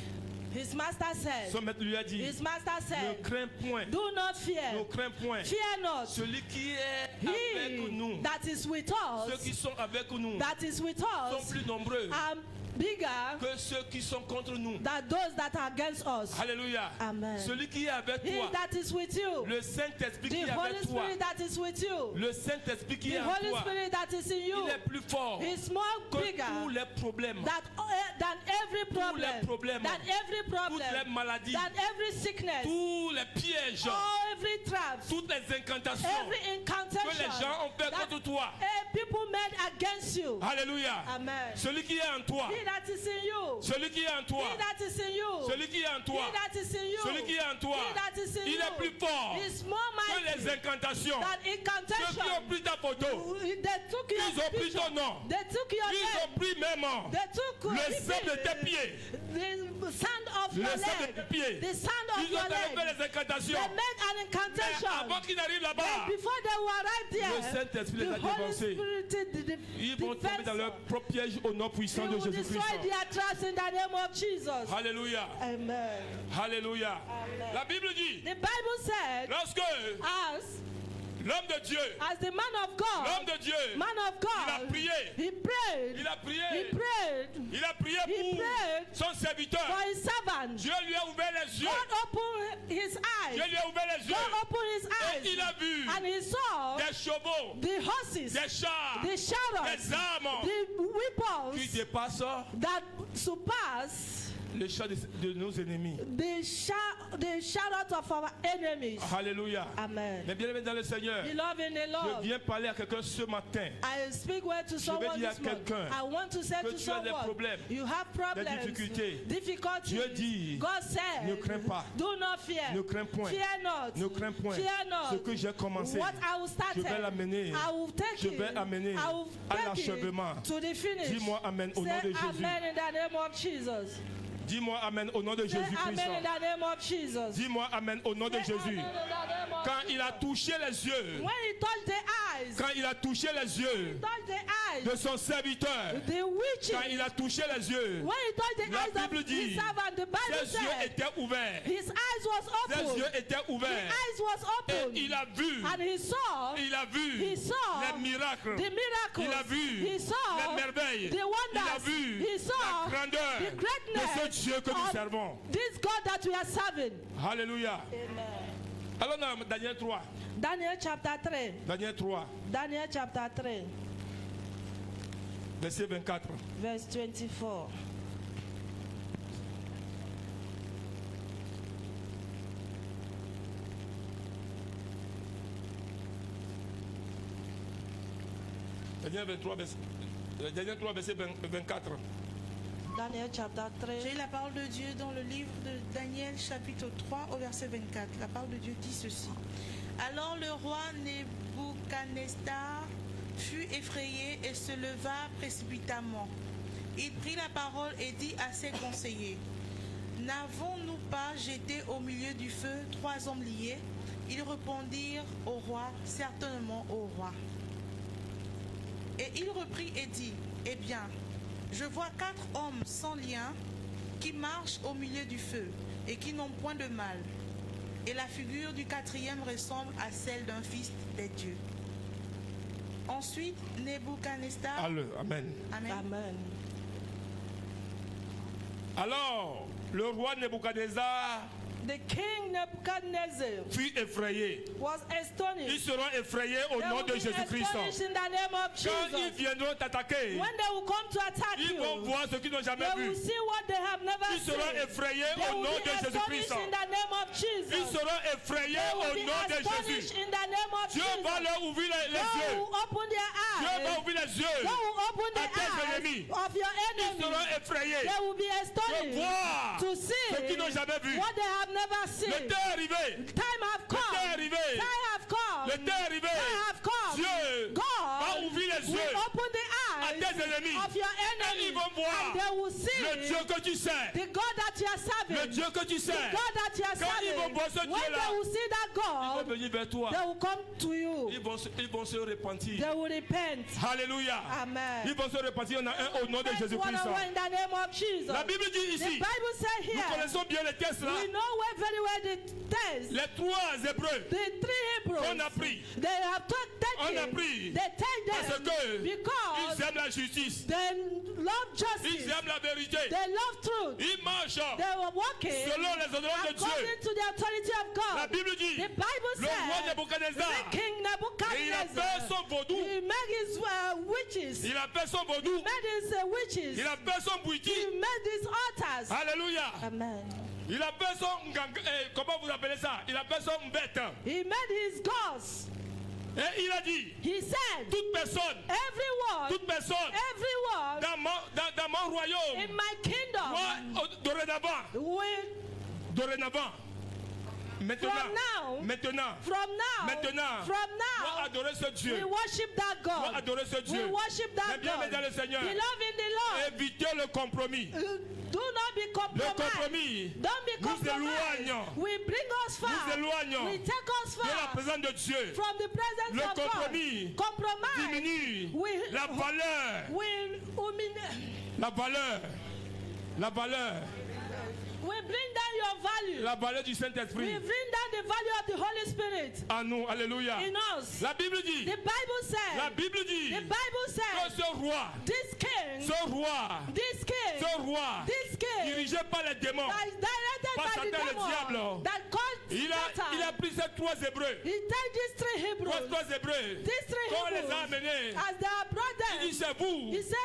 His master said, son maître lui a dit, his master ne said, crains point, do not fear, ne crains point. fear not. Celui qui est avec He nous, that is with ceux us, qui sont avec nous, that is with sont us, plus nombreux are bigger que ceux qui sont contre nous. than those that are against us. Alléluia. Amen. Celui qui est avec He toi, that is with you, le Saint-Esprit qui the est Holy avec toi, Spirit that is with you, le Saint-Esprit qui the est en Holy toi, Spirit that is in you, il est plus fort is more que bigger tous les problèmes, than every tous les problèmes, than every toutes les problem, maladies, than every sickness, tous les pièges, every trap, toutes les incantations every que incantation les gens ont fait that contre toi. people made against you. Alléluia. Amen. Celui qui est en toi, He that is in you, celui qui est en toi, he that is in you, celui qui est en toi, he that is in you, celui qui est en toi, he that is in il you, est plus fort is more que mighty les incantations. than Ceux incantation. qui ont pris ta photo, They took your ils ont pris picture. ton nom, They took your ils name. ont pris même They took le sang de tes pieds, the sound of le your sang de leg. tes pieds. The sound of Ils ont your fait leg. les incantations. They made an Mais incantation. avant qu'ils n'arrivent là-bas, But before they will arrive le there, Saint-Esprit les a the Holy dévancés. Spirit Ils vont tomber dans leur propre piège au nom puissant de will Jésus-Christ. destroy their traps in the name of Jesus. Alléluia. Amen. Alléluia. Amen. La Bible dit, The Bible said, lorsque as l'homme de Dieu, the man of l'homme God, de Dieu, man of il a God, prié, he prayed, il a prié, he prayed il a prié He pour prayed son serviteur. for his servant. Dieu lui a ouvert les yeux. God opened his eyes. Dieu lui a ouvert les yeux. God opened his eyes. Et il a vu And he saw des chevaux, the horses, des chars, the chariots, des armes the qui weapons dépassent that surpass les chars de nos ennemis. the chariots of our enemies. Alléluia. Amen. Mais bien aimé dans le Seigneur, Beloved in the je Lord, viens parler à quelqu'un ce matin. I speak word to someone dire à this morning. quelqu'un I want to say que to tu as des someone, problèmes, you have problems, difficultés. difficulties. Dieu dit, God said, ne crains pas, do not fear, ne crains point, fear not, ne crains point. fear not. Ce que j'ai commencé, What I will start, je vais l'amener, I will take je it, vais amener I will à take l'achèvement. it to the finish. Dis-moi Amen au nom Say de Jésus. Amen in the name of Jesus. Dis-moi Amen au nom de Say Jésus-Christ. Amen in the name of Jesus. Dis-moi Amen au nom de Say Jésus. Amen in the name of Quand il a Jesus. touché les yeux, When he touched the eyes, quand il a touché les yeux touched the eyes, de son serviteur, the witches, quand il a touché les yeux, when he touched the La eyes of Bible dit, his servant, the Bible ses yeux said, étaient ouverts. his eyes was Ses open. yeux étaient His ouverts. eyes was Et open. il a vu, And he saw il a vu he saw les miracles. the miracles. Il a vu He saw les merveilles. the Il a wonders. vu He saw la grandeur the de ce greatness Dieu que nous of servons. this God that we are serving. Alléluia. Alors dans Daniel 3. Daniel chapter 3. Daniel 3, Daniel chapter 3, verset 24. verse 24. Daniel 3, verset 24. Daniel chapter 3. J'ai la parole de Dieu dans le livre de Daniel chapitre 3 au verset 24. La parole de Dieu dit ceci. Alors le roi Nebuchadnezzar fut effrayé et se leva précipitamment. Il prit la parole et dit à ses conseillers, n'avons-nous pas jeté au milieu du feu 3 hommes liés? Ils répondirent au roi, certainement au roi. Et il reprit et dit, eh bien, je vois 4 hommes sans lien qui marchent au milieu du feu et qui n'ont point de mal. Et la figure du 4e ressemble à celle d'un fils des dieux. Ensuite, Nebuchadnezzar... Amen. Amen. Amen. Alors, le roi Nebuchadnezzar The king Nebuchadnezzar fut effrayé. was Ils astonished. seront effrayés au They nom will de be Jésus-Christ. astonished in the name of Quand ils Jesus. viendront t'attaquer, When they will come to attack ils vont you, voir ce qu'ils n'ont jamais they will vu. see what they have never Ils seront seen. effrayés They au will nom be de Jésus-Christ. astonished in the name of Ils Jesus. seront effrayés They au will be nom de astonished Jésus. in the name of Dieu va Jesus. leur ouvrir les God yeux. will open their Dieu va eyes. ouvrir les yeux. God will open the à tes eyes ennemis. of your Ils enemies. seront effrayés They will be de astonished voir to see ce qu'ils n'ont jamais vu. what they have never Le seen. temps est arrivé. Time have Le come. temps est arrivé. Time have come. Le temps est arrivé. Time have come. Dieu God va ouvrir les will yeux open the à eyes tes ennemis. of your Et enemies. ils vont voir And they will see le Dieu que tu sais. the God that you are serving. Le Dieu que tu sais. The God that you are Quand ils vont serving. voir ce When Dieu-là, they will see that Ils vont God, venir vers toi. they will come to you. Ils vont se repentir. They will repent. Alléluia. Amen. Ils vont se repentir. Il y en a un au nom de Repent one Jésus-Christ. on one in the name of Jesus. La Bible dit The ici, Bible says nous here, connaissons bien les textes là. we know very well the text. Les 3 Hébreux The 3 Hebrews, qu'on a pris. they have On a taken, pris they take parce them que because ils aiment la justice. They love Ils justice. aiment la vérité. They love truth. Ils marchent They were walking selon les ordonnances de Dieu. according to the authority of La God. Bible dit, The Bible le roi says Nebuchadnezzar, the king et il a fait Nebuchadnezzar, son vaudou. he made his witches. Il a fait son He vaudou. made his witches. Il a fait son He bouillie. made his altars. Alléluia. Amen. Il a fait son comment vous appelez ça? Il a fait son bête. He made his gods. Et il a dit, He said, toute personne everyone dans mon royaume in my kingdom dorénavant, will maintenant, doit adorer ce we Dieu. worship that Doit God. adorer ce We Dieu. worship Mais that bien, mais dans God. le Seigneur, Beloved in the Lord, évitez le compromis. do not be Le compromised. compromis Don't be nous compromised. éloigne. We bring us far. Nous éloignons We take us de la far présence de Dieu. from the presence Le of God. compromis Compromise. diminue We- la valeur. La valeur. We bring down your value. La valeur du We Saint-Esprit bring down the value of the Holy Spirit en nous. Alléluia. in us. La Bible dit, The Bible says, la Bible dit the Bible que says, ce roi, this king, ce roi, dirigé par les démons, that is directed par by Satan the le devil, diable, that called il a pris ces trois Hébreux. he take these three Hebrews, Trois Hébreux. these three Quand on les a Hebrews, amenés, as they are brought il dit them, c'est vous he said,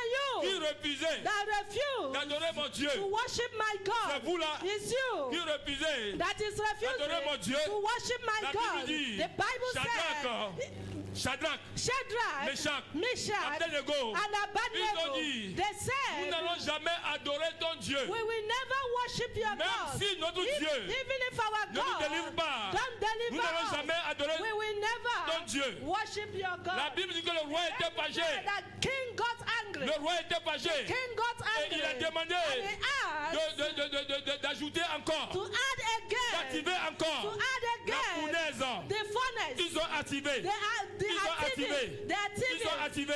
qui you refusez that refuse d'adorer mon Dieu. to worship my C'est God, vous là it's qui you refusez that is d'adorer mon refusing Dieu. to worship my La God. Bible dit, The Bible says, Shadrach, Shadrach, Meshach, Meshach, Abednego, and ils ont Abednego, dit, they nous said, n'allons jamais adorer ton Dieu. we will never worship your Même God. si notre Dieu Even if our ne nous délivre God pas, don't nous deliver n'allons us, jamais adorer we will ton never Dieu. worship your La God. Bible dit que le roi était fâché. That king got angry. Le roi était fâché. King got Et angry. il a demandé And he asked d'ajouter encore, to add again, d'activer to encore add la again fournaise. the furnace. Ils ont activé. Ils ont activé. Ils ont activé.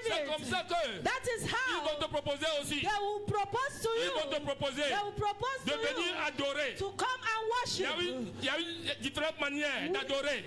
C'est comme ça que That is ils how vont te proposer aussi. they will propose to Ils vont te you. proposer They will propose de to venir you adorer. to come and Il y worship. a une différentes manières d'adorer.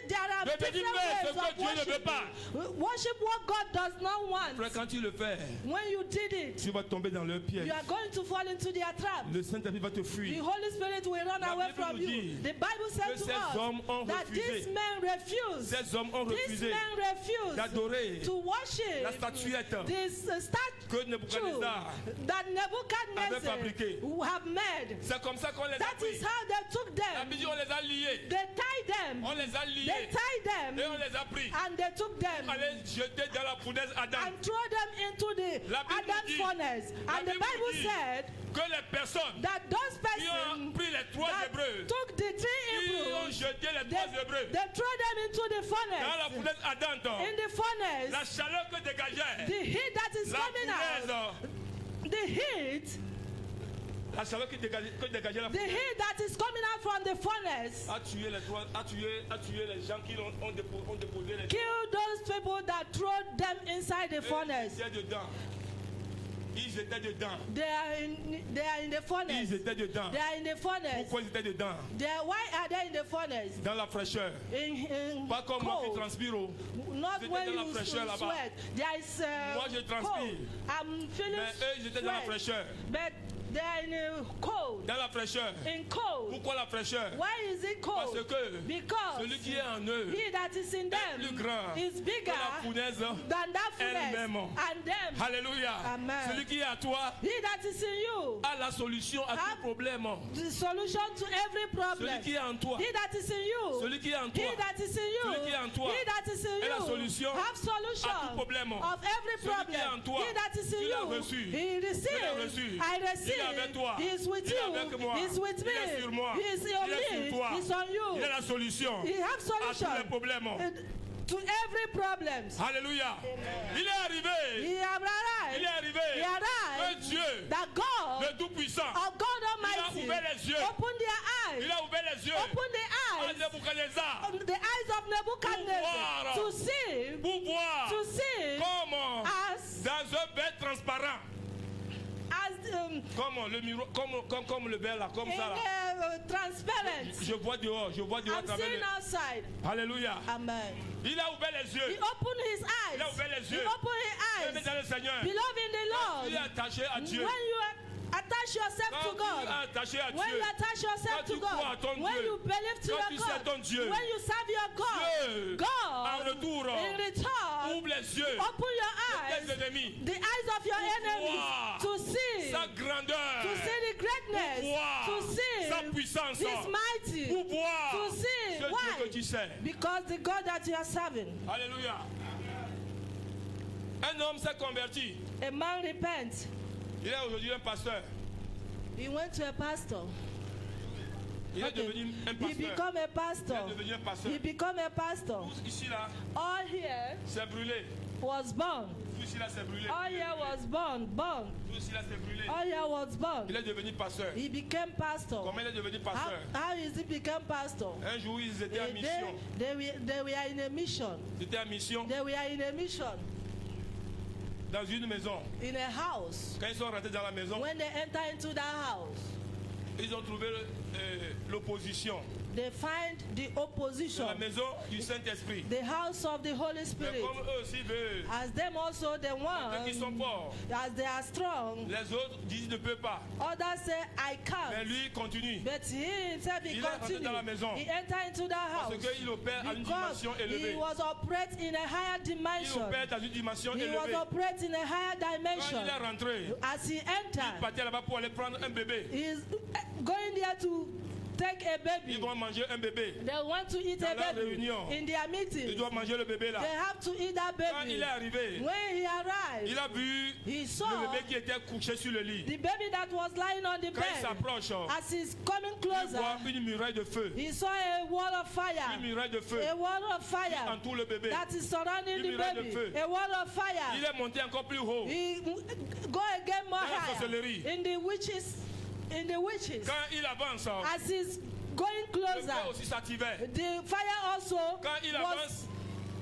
There are De venir different faire ce ways que of Dieu ne veut pas. worship. Worship what God does not want. Frère, quand tu le fais, When you did it, tu vas tomber dans leur piège. you are going to fall into their trap. Le Saint-Esprit va te The fuir. Holy Spirit will run La away Bible from nous you. dit The Bible says que to ces hommes ont us that refusé. these men refused. Ces hommes ont These refusé men refused d'adorer to worship la statuette this que statue Nebuchadnezzar that avait Nebuchadnezzar fabriqué. have made. C'est comme ça qu'on les a That pris. is how they took La them. Bible dit on les a liés. They tied them. On les a They liés. tied them Et on les a pris. and they took them On les jeter dans la fournaise Adam. and throw them into the La Bible Adam dit- furnace. la And the Bible Bible dit said que les personnes that those qui ont persons pris les trois that Hébreux, took the three ils ont Hebrews, jeté les they, trois Hébreux they throw them into the dans la furnace. fournaise ardente. In the furnace, La chaleur que dégageait the heat that is la coming out, fournaise, the heat, la chaleur que dégageait la the fournaise heat that is coming out from the furnace, a tué les trois, a tué les gens qui ont déposé les kill those people that throw them inside the furnace. Ils étaient dedans. Ils étaient dedans. They are in the furnace. Ils étaient dedans. They are in the furnace. Pourquoi ils étaient dedans? Why are they in the furnace? Dans la fraîcheur. In Pas comme moi qui cold. transpire. Not Ils étaient when dans la you fraîcheur là-bas. sweat. There is Moi, je transpire. cold. I'm feeling Mais eux, ils étaient dans la sweat. fraîcheur. But they are in cold. Dans la fraîcheur. In cold. Pourquoi la fraîcheur? Why is it Parce cold? que Because celui qui est en eux he that is in est them plus grand is que bigger la fournaise than that furnace elle-même. and them. Alléluia. Amen. Celui qui est à toi He that is in you, a la solution à tout problème. the solution to every problem. Celui qui est en toi, He that is in you, celui qui est en toi, he that is in you, celui qui est en toi he that is in est la you, solution have solution à tout problème. of every Celui qui est en problem. toi, He that is in tu l'as you, reçu. he Tu l'as receives. reçu. I Il est receive. avec toi. He is with Il est avec you. moi. He is with Il est me. sur moi. He is Il on est sur me. toi. He is on you. Il a la solution He has à tous solution les problèmes. to every problem. Alléluia. Il est arrivé. He arrived. Il est arrivé. He arrived. Que Dieu, That God le Tout-Puissant, of God il a Almighty ouvert les yeux. open their eyes. Il a ouvert les yeux Open the à eyes. Nebuchadnezzar The eyes of Nebuchadnezzar voir. to see pour voir to see comment as dans un verre transparent Comme le miroir, comme le verre là, comme ça là. Transparent. Je vois dehors à I'm travers seeing les... outside. Alléluia. Amen. Il a ouvert les He yeux. opened his eyes. Il a ouvert les He yeux. opened his Aimé eyes. dans le Seigneur. Beloved in the Il est Lord. attaché à Dieu. When you attach yourself Quand to tu es God, attaché à when Dieu, you attach yourself quand tu to crois à God, ton when Dieu, you believe to quand your tu sais ton God, Dieu, when you serve your Dieu, God, en God, retour, in return, ouvre les yeux open your des eyes, ennemis. the eyes of your enemies, voir to see, Sa grandeur, to see the greatness, voir to see sa puissance, His mighty, pour voir to see. ce Dieu Why? que tu sais. Because the God that you are serving. Alléluia. Un homme s'est converti. A man repents. Il est aujourd'hui un pasteur. He went to a pastor. Il est devenu un He pasteur. become a Il pastor. est devenu un pasteur. He become a pastor. Tout ici là, All here c'est brûlé. was born. Tout ici là, c'est brûlé. All here was born. Tout ici là, c'est brûlé. All here was born. Il est devenu pasteur. He became pastor. Comment il est devenu pasteur? How is he become pastor? Un jour, ils étaient en mission. They were in a mission. Ils étaient en mission They were in a mission dans une maison. in a house. Quand ils sont rentrés dans la maison, When they enter into that house, ils ont trouvé l'opposition. they find the Dans opposition. la maison du Saint-Esprit. The house of the Holy Mais Spirit. comme eux aussi veulent, As them also the quand ils sont one, forts, as they are strong, les autres disent ne peut pas. others say I Mais can't. lui, il continue. But he himself, he Il est rentré continued. dans la maison. He entered into that Parce house qu'il opère à une because dimension élevée. he was operating in a higher Il dimension. opère dans une dimension He was élevée. operating in a higher Quand dimension. il est rentré, As he il entered, partait là-bas pour aller prendre un bébé. he's going there to take a baby. Ils vont manger un bébé. They want to eat Dans a la baby réunion, in their Ils meeting. doivent manger le bébé là. They have to eat that Quand il baby. est arrivé, When he arrived, il a vu he le saw bébé qui était couché sur le lit. the baby that was lying on the Quand il bed. s'approche, As he's coming il closer, voit une muraille de feu. he saw a wall of Une fire. muraille de feu A wall of qui fire entoure le bébé. that is surrounding Une the muraille de baby. feu. A wall of Il fire. est monté encore plus haut. He go again more Dans la higher sorcellerie. in the witches. In the witches. Quand il avance, As he's going le feu closer, aussi s'activait. the fire also Quand il was avance,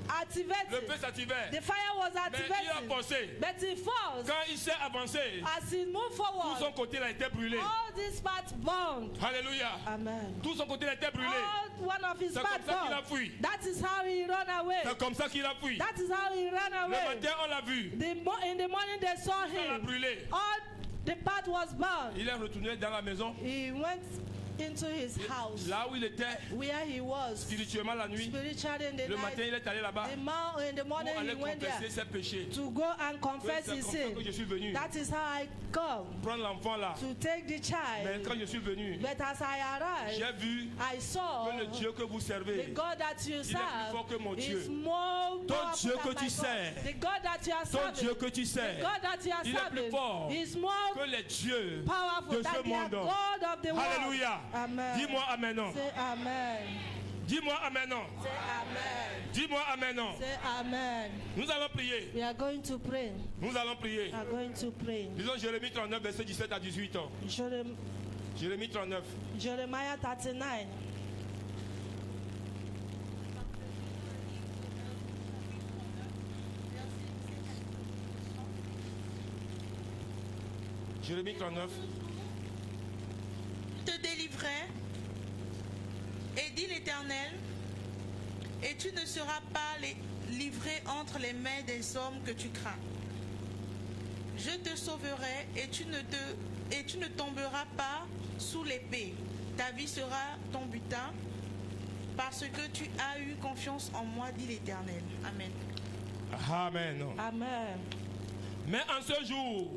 le activated. feu s'activait. The fire was Mais il a activated. forcé. But he falls. Quand il s'est avancé, As he moved tout son forward, côté là était brûlé. all these parts burned. Alléluia. Amen. Tout son côté là était brûlé. All one of his C'est parts comme ça qu'il a burned. fui. That is how he ran away. C'est comme ça qu'il a fui. That is how he ran Le away. matin, on l'a vu. In the morning they saw Ça l'a him. brûlé. All the part was burned. Il est retourné dans la maison. He went into his house Là où il était, where he was spirituellement la nuit. spiritually in the Le matin, night. il est allé là-bas In the pour morning he aller went confesser there ses péchés. to go and confess C'est his comme ça que je sin. suis venu. That is how I come Prendre l'enfant là. to take the Mais child. quand je suis venu, But as I j'ai arrived, vu I saw que le Dieu que vous the servez, God that you plus fort que mon serve Dieu. is more Ton powerful Dieu than que my tu God. sers, The God that you are ton Dieu serving, que tu the sais, God that you are il est plus fort serving is more que les dieux powerful de than ce the monde. God of the world. Alléluia. Amen. Dis-moi amen non. Say amen. Dis-moi amen non. Say amen. Dis-moi amen non. Say amen. Nous allons prier. We are going to pray. Nous allons prier. We are going to pray. Disons Jérémie 39, verset 17 à 18 ans. Jérémie 39. Jeremiah 39. Jérémie 39. Te délivrer, et dit l'Éternel, et tu ne seras pas livré entre les mains des hommes que tu crains. Je te sauverai et tu ne tomberas pas sous l'épée. Ta vie sera ton butin, parce que tu as eu confiance en moi, dit l'Éternel. Amen. Amen. Amen. Mais en ce jour,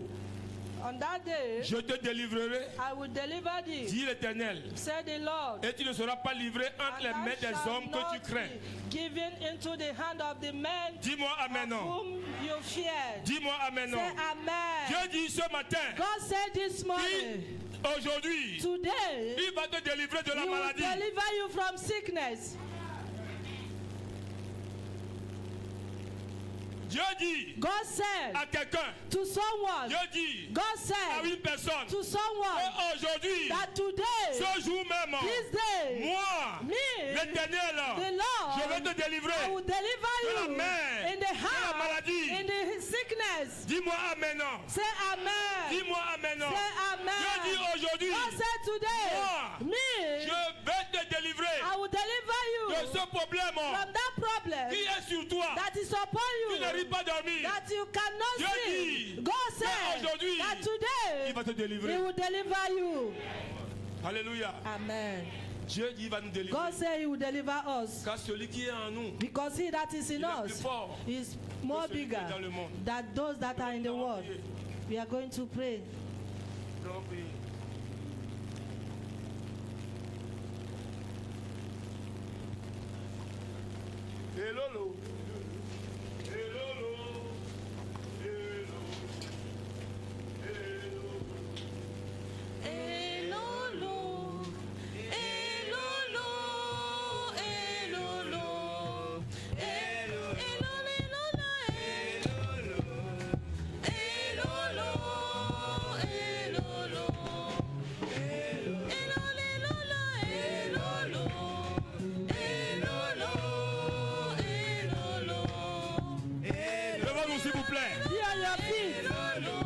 On that day, je te délivrerai, I will deliver thee, dit l'Éternel, said the Lord. et tu ne seras pas livré entre les And mains thou des shalt hommes que tu not crains. be given into the hand of the men Dis-moi amen non. whom you fear. Dis-moi amen non. Say amen. Dieu dit ce matin, God said this morning, aujourd'hui, today, il va te délivrer de la He will maladie. deliver you from sickness. Dieu dit God said à quelqu'un, to someone, Dieu dit God à said une personne, to someone et aujourd'hui, that today, ce jour même, this day, moi, me, l'Éternel, the Lord, je vais te I délivrer. will deliver de la you main, in the de la hand, maladie. in the sickness. Dis-moi amen non. Say amen. Dis-moi amen upon Tu you. n'arrives pas à dormir. That you cannot Dieu sleep. dit God said aujourd'hui, that today il va te délivrer. He will deliver you. Alléluia. Amen. Dieu dit, il va nous délivrer. God said He will deliver us. Car celui qui est en nous, Because He that is in il est plus us fort is more celui qui est bigger dans le monde. than those that are in the world. We are going to pray. Nous allons prier. Elolo. Elolo. Elolo. Elolo. Elolo, elolo, elolo, Devant nous, s'il vous plaît. Be on your feet. Elolo.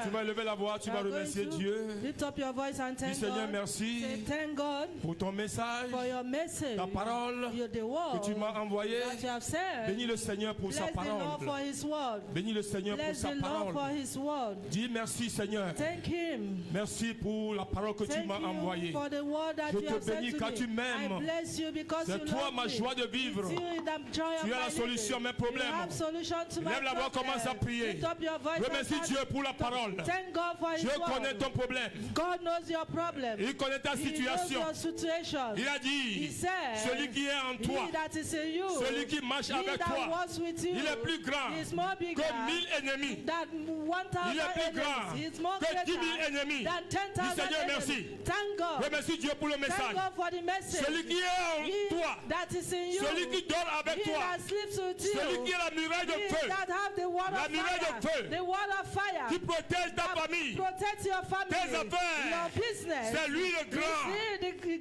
Tu vas lever la voix, tu vas remercier Dieu. Lift up your voice and thank Dis Seigneur, God. merci Say, thank God pour ton message, for your message, ta parole the word que tu m'as envoyée. that you have said. Bénis le Seigneur pour sa Bless the Lord parole. for his word. Bénis le Seigneur pour Bless sa the Lord for parole. his word. Dis merci Seigneur. Thank him. Merci pour la parole que tu Thank m'as you envoyée. for the word that Je you te have sent bénis to car me. tu m'aimes. I bless you because C'est you toi love ma me. joie de vivre. It's you that joy of Tu as la my solution à living. mes problèmes. You have solution to my Lève la voix, problem. commence à prier. Lift up your voice Remercie and Dieu pour la parole. parole. Thank God for His Dieu word. connaît ton problème. God knows your problem. Il connaît ta He knows situation. your situation. Il a dit, He said, celui qui est en toi, He that is in you, celui qui marche he avec that toi, walks with you, il est plus grand is more bigger que 1000 ennemis. than 1,000 Il est plus enemies. grand He is more que 10 000 greater ennemis. than 10,000 Dis Seigneur, enemies. merci. Thank God. Remercie Dieu pour le Thank message. God for the message. Celui qui est en He toi, that is in you, celui qui dort avec he toi, that sleeps with you, celui qui est la muraille de he feu, that have the word La of muraille fire, de feu, the word of fire, qui protège ta famille, protect your family, tes affaires. your business. C'est lui le grand.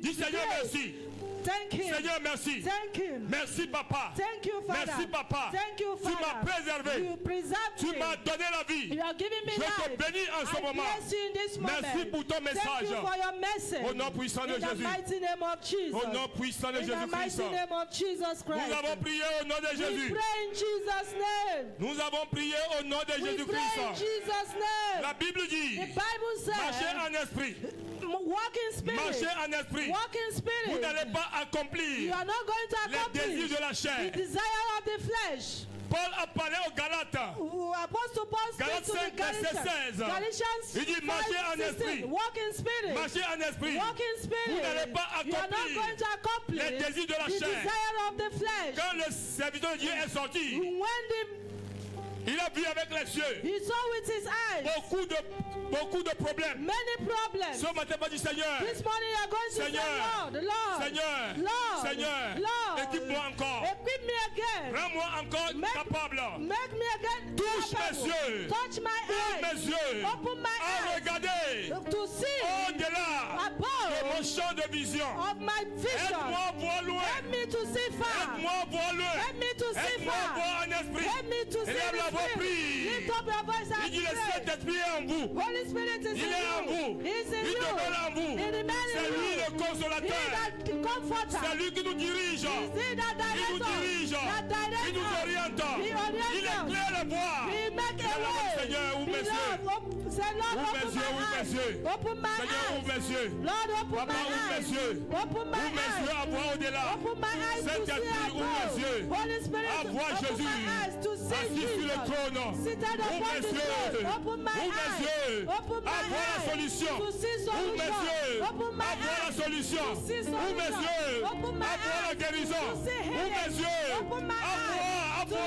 Dis Seigneur, merci. Thank him. Seigneur, merci. Thank him. Merci, papa. Thank you, Father. Merci, papa. Thank you, Tu m'as Father. préservé. You preserved Tu me. m'as donné la vie. You are giving me Je te life. bénis en ce I moment. bless you in this moment. Merci pour ton Thank message. you for your message. Au nom puissant de In the Jésus. mighty name of Jesus. Au nom puissant de In the Jésus-Christ. mighty name of Jesus Christ. Nous avons prié au nom de We Jésus. pray in Jesus' name. Nous avons prié au nom de We pray in Jésus-Christ. Jesus' name. La Bible dit, The Bible marchez says, en esprit. walk in spirit. Marchez en esprit. Walk in Vous spirit. n'allez pas You accomplir are not going to les désirs accomplish de la chair. the desire of the flesh. Paul a parlé aux Galates. Apostle Paul speaks to the Galates 5, verset 16. Galatians Il dit, marchez en 5:16. esprit. Walk in spirit. Marchez en esprit. Walk in spirit. Vous n'allez pas You are not accomplir going to accomplish les désirs de la the chair. desire of the flesh. Quand le serviteur de Dieu est sorti, When il a vu avec les yeux he saw with his eyes beaucoup de problèmes. many problems. Ce matin, pas dit Seigneur, This morning you are going to Seigneur, say, Lord, Seigneur, Lord, Seigneur, Lord, équipe-moi encore. equip me again. Rends-moi encore capable. Make me again Touche mes capable. yeux. Touch my Ouvre mes eyes. yeux Open my à eyes regarder to see au-delà de above mon champ de vision. of my vision. Aide-moi voir loin. Help me to see far. Aide-moi voir loin. Help me to see Aide-moi far. voir en esprit. Help me to see Élève la voix, the prie. Lift up your voice Il and dit le pray. Saint-Esprit est en vous. Holy Spirit is Il in est en you. vous. He's in Il you. demeure en vous. He remains C'est in lui you. le He consolateur. that comforter. C'est lui qui nous dirige. He that Il nous directs us. dirige. That directs Il nous us. oriente. He orients Il us. éclaire la voie. He make a Lève la voix, way. Seigneur, ouvre mes yeux. Beloved, say, Lord, Ouvre mes open yeux, ouvre my mes eyes. yeux. Open my Seigneur, ouvre eyes. mes yeux. Lord, open Papa, my ouvre mes eyes. yeux. Open my Ouvre mes eyes. yeux à voir au-delà. Open my eyes to see Saint-Esprit, ouvre mes above. yeux. Holy Spirit, À voir open Jésus. my eyes to see Assis sur le Jesus. trône. Seated Ouvre upon mes the yeux. throne. Open my Ouvre mes eyes. yeux. Open my À voir la eyes solution. to see Ouvre mes solution. yeux. Open my À voir la eyes solution. to see Ouvre mes solution. yeux. Open my À voir la eyes guérison. to see Ouvre mes healing. yeux. Open my À eyes voir to see-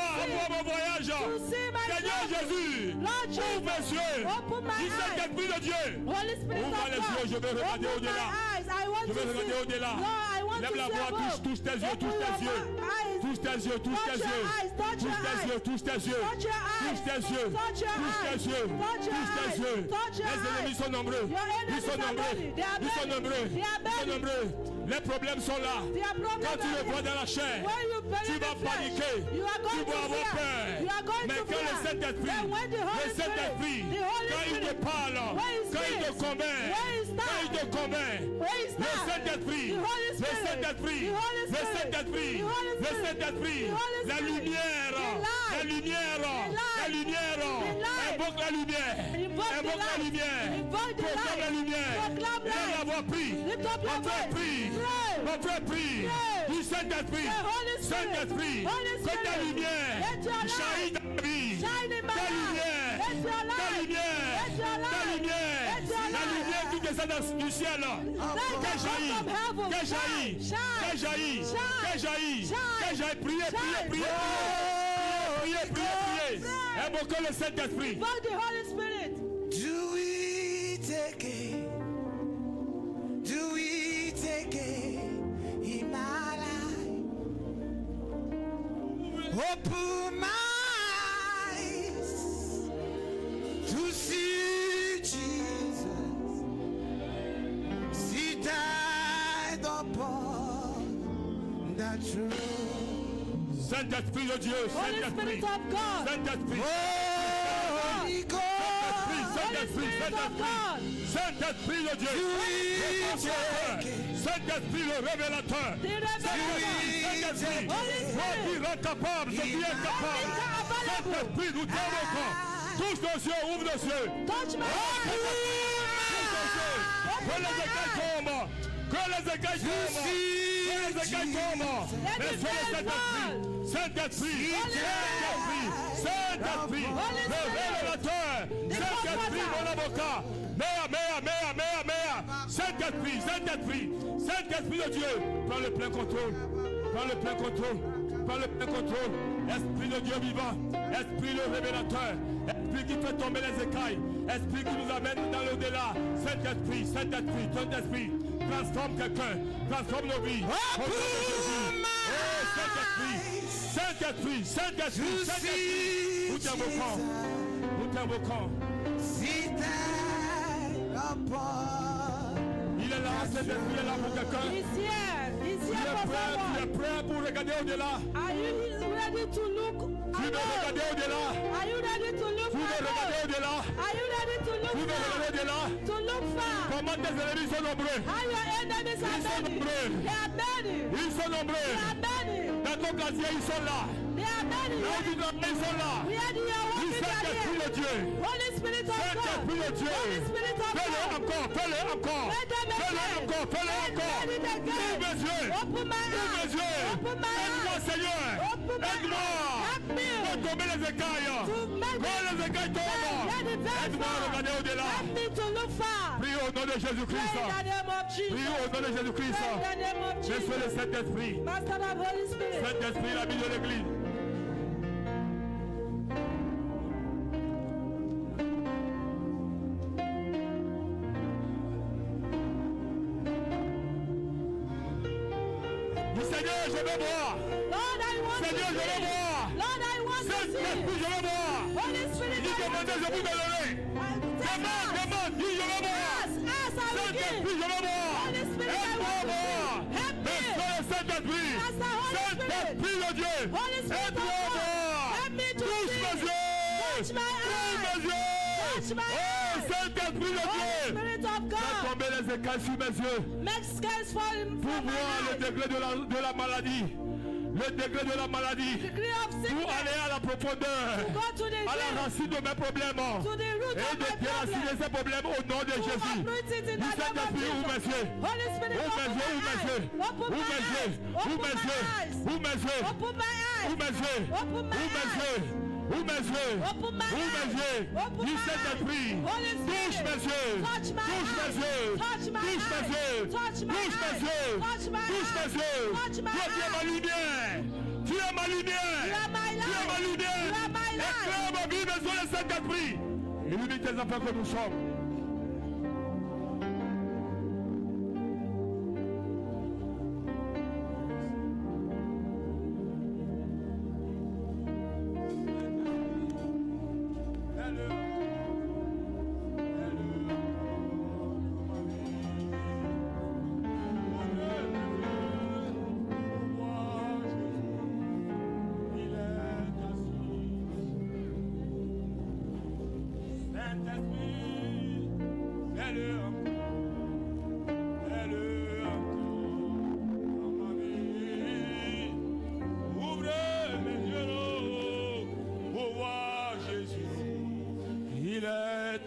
mon voyage. to see my Seigneur journey. Jésus. Lord Ouvre Jesus, mes yeux. open my Dis eyes. Saint-Esprit de Dieu. Holy Spirit Ouvre of les God, yeux, je veux regarder open au-delà. my eyes. I want Je veux to regarder see. au-delà. Lord, I want Lève to la see voix, above. touche tes yeux, Open touche tes your yeux. eyes. Touche tes yeux, touche Touch tes your yeux. eyes, touch your Touche tes eyes. yeux, touche tes yeux. Touch your eyes. Touche tes yeux. Touch your Touche eyes. tes yeux. Touch your Touche tes eyes. yeux. Touch your Les ennemis eyes. sont nombreux. Your enemies Ils sont are nombreux. many. They are Ils sont many. nombreux. They are Ils sont many. nombreux. Les problèmes sont là. They are problems Quand tu le are vois there. dans la chair, When you tu believe vas in flesh, paniquer. you are Tu going vas to avoir fear. peur. You are going Mais to quand le fear. Saint-Esprit, Then when the le Holy Saint-Esprit, Spirit, the Holy quand il te Spirit, parle, when he quand il te speaks, convainc, when he quand il te starts, convainc, when he le starts, Saint-Esprit, the Holy le Spirit, Saint-Esprit, the Holy le Spirit, Saint-Esprit, the Holy le Spirit, Saint-Esprit, the Holy la Spirit, lumière, the light, la lumière, the light, la lumière, the light, invoque la lumière, invoke the invoque la light, lumière, invoke the proclame light, la lumière, proclame lève light. la voix, prie, Lift up your mon frère voice. prie, Pray. mon frère prie, Pray. du Saint-Esprit, The Holy Spirit. Saint-Esprit, Holy que ta Spirit. lumière Let your light jaillit dans ma vie, shine in my ta life. lumière, Let your ta light. lumière, Let your ta light. lumière, Let your la light. lumière qui descend du ciel, Let qu'elle it jaillit, come from heaven. qu'elle jaillit, Shine. qu'elle jaillit, Shine. qu'elle jaillit, Shine. qu'elle jaillit, priez, priez, Shine. priez, priez, priez, priez, priez, invoquez le Saint-Esprit. Invoke the Holy Spirit. Do we take it? Do we take it in my life? Open my eyes to see Jesus seated upon the throne. Saint-Esprit de Dieu, Holy Saint-Esprit, Spirit of God. Saint-Esprit, Holy God, Saint-Esprit, Holy Spirit of Saint-Esprit, God. Saint-Esprit de Dieu, do le we consolateur, take it? Saint-Esprit le révélateur, The Revelation. Saint-Esprit, Holy toi qui Spirit. rends capable ce qui est incapable, Saint-Esprit, nous t'invoquons, touche nos yeux, ouvre nos yeux, Touch my eyes. que les écailles tombent, que les écailles tombent, que les les écailles tombent. Mais sur le Saint-Esprit, Saint-Esprit, le révélateur, Saint-Esprit, mon avocat. Saint-Esprit de Dieu, prends le plein contrôle, Esprit de Dieu vivant, Esprit le révélateur, Esprit qui fait tomber les écailles, Esprit qui nous amène dans l'au-delà. Saint-Esprit, transforme quelqu'un, transforme nos vies. Saint-Esprit, nous t'invoquons. Il est là, Saint-Esprit est là pour quelqu'un. Tu es prêt pour regarder au-delà. Are you ready to look? Tu veux regarder au-delà. Are you ready to look? Tu veux regarder au-delà. Are you ready to look? Tu veux regarder au-delà. To look far. Comment tes ennemis sont nombreux. How your enemies are many. They are many. Ils sont nombreux. They are many. Dans ton quartier, ils sont là. They are many. Là où tu travailles, ils sont là. Where do you walk in Saint-Esprit de Dieu. Holy Spirit of God. Saint-Esprit de Dieu. Holy Spirit of Fais-le God. encore. Fais-le encore. Ouvre mes yeux. Open my eyes. Open my Aide-moi, eyes. Seigneur. Open my Aide-moi. eyes. Help me. Fais tomber les écailles. Quand les écailles tombent, aide-moi à regarder au-delà. Help me to look far. Prie au nom de Jésus-Christ. Pray in the name of Jesus. Prie au nom de Jésus-Christ. Pray in the name of Monsieur Jesus. le Saint-Esprit. Master of Holy Spirit. Saint-Esprit, l'ami de l'Église. Seigneur, je veux voir. Lord, I want Seigneur, to je veux see. voir. Lord, I want to see. Saint-Esprit, je veux voir. Holy Spirit, Dis I want demandez, to je vous see. donnerai. Demande, dis je veux voir. Ask, I will give. Saint-Esprit, je veux voir. Holy Spirit, I Aide-moi want to voir. see. Help me. Monsieur le Saint-Esprit. Master, Holy Spirit. Saint-Esprit de Dieu. Holy Spirit of Aide-moi God. voir. Help me to Touche see. mes yeux. Touch my eyes. Touche mes yeux. Touch my Oh, eyes. Saint-Esprit de Holy Dieu. Spirit of Fais God. tomber les écailles sur mes yeux. Make scales fall Pour from my voir le eyes. degré de la maladie. Le degré de la maladie. Degree of Pour sickness. aller à la profondeur. Go to the À la root. racine de mes problèmes. To the root Et of de my déraciner problem. ces problèmes au nom de To Jésus. uproot it in the Du name of Saint-Esprit, ouvre mes Jesus. yeux. Holy Spirit, Ouvre mes open yeux, my eyes. Open my eyes. ouvre mes yeux. eyes. Ouvre mes yeux. Open my eyes. Ouvre mes yeux. Open my Ouvre mes eyes. yeux. Ouvre mes yeux. Open my Ouvre mes eyes. yeux. Open Du my Saint-Esprit. eyes. Holy Spirit. Touche mes yeux. Touch my Touche mes eyes. yeux. Touch my Touche mes eyes. yeux. Touch my Touche mes eyes. yeux. Touch my Touche mes eyes. yeux. Touch my Toi qui es ma eyes. lumière. Tu es ma lumière. You are my Tu es ma light. lumière. You are my light. Éclaire ma vie, mais sur le Saint-Esprit. Illumine tes enfants que nous sommes.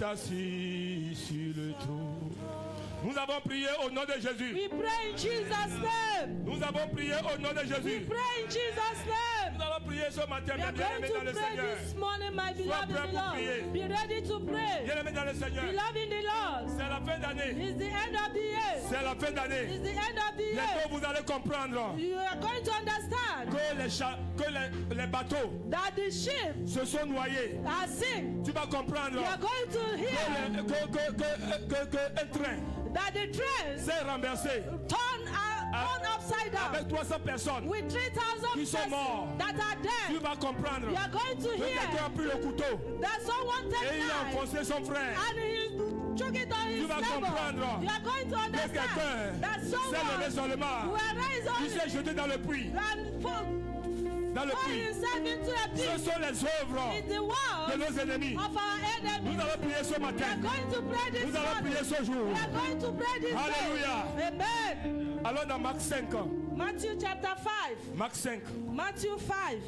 Assis sur le trône. Nous avons prié au nom de Jésus. We pray in Jesus' name. Nous avons prié au nom de We Jésus. pray in Jesus' name. Nous allons prier ce matin, We are bien aimé going dans to le pray Seigneur. this morning, my beloved in prêt the pour Lord. prier. Be ready to pray. Bien aimé dans le Seigneur. Beloved in the Lord. C'est la fin d'année. It's the end of the year. C'est la fin d'année. It's the end of the year. Bientôt vous allez comprendre You are going to understand que les bateaux that the ship se sont noyés. are sink. Tu vas comprendre You are going to hear que un train that the train s'est renversé turn upside down avec 300 personnes with 3,000 qui sont persons morts. that are Tu dead. vas comprendre You are going to que quelqu'un hear a pris le couteau that someone et takes il a knife enfoncé son frère. and he took it on his vas neighbor. comprendre You are going to Que understand quelqu'un that s'est levé someone seulement. who arise Il s'est only jeté dans le puits. and Dans le pour puits. himself into a Ce pit. sont les œuvres It's the de work nos ennemis. of our enemies. Nous allons prier ce We are matin. going to pray this Nous allons morning. prier ce jour. We are going to pray this Alléluia. day. Amen. Allons dans Marc 5. Matthew chapter 5. Marc 5. Matthew 5.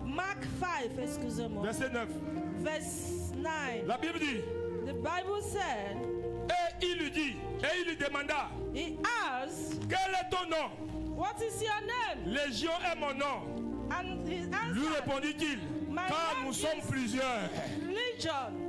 Mark 5, excusez-moi. Verset 9. Verse 9. La Bible dit, The Bible said, et il lui dit, et il lui demanda, He asked, quel est ton nom? what is your name? Légion est mon nom. And he Lui answered, répondit-il, My car name nous sommes is plusieurs. Legion.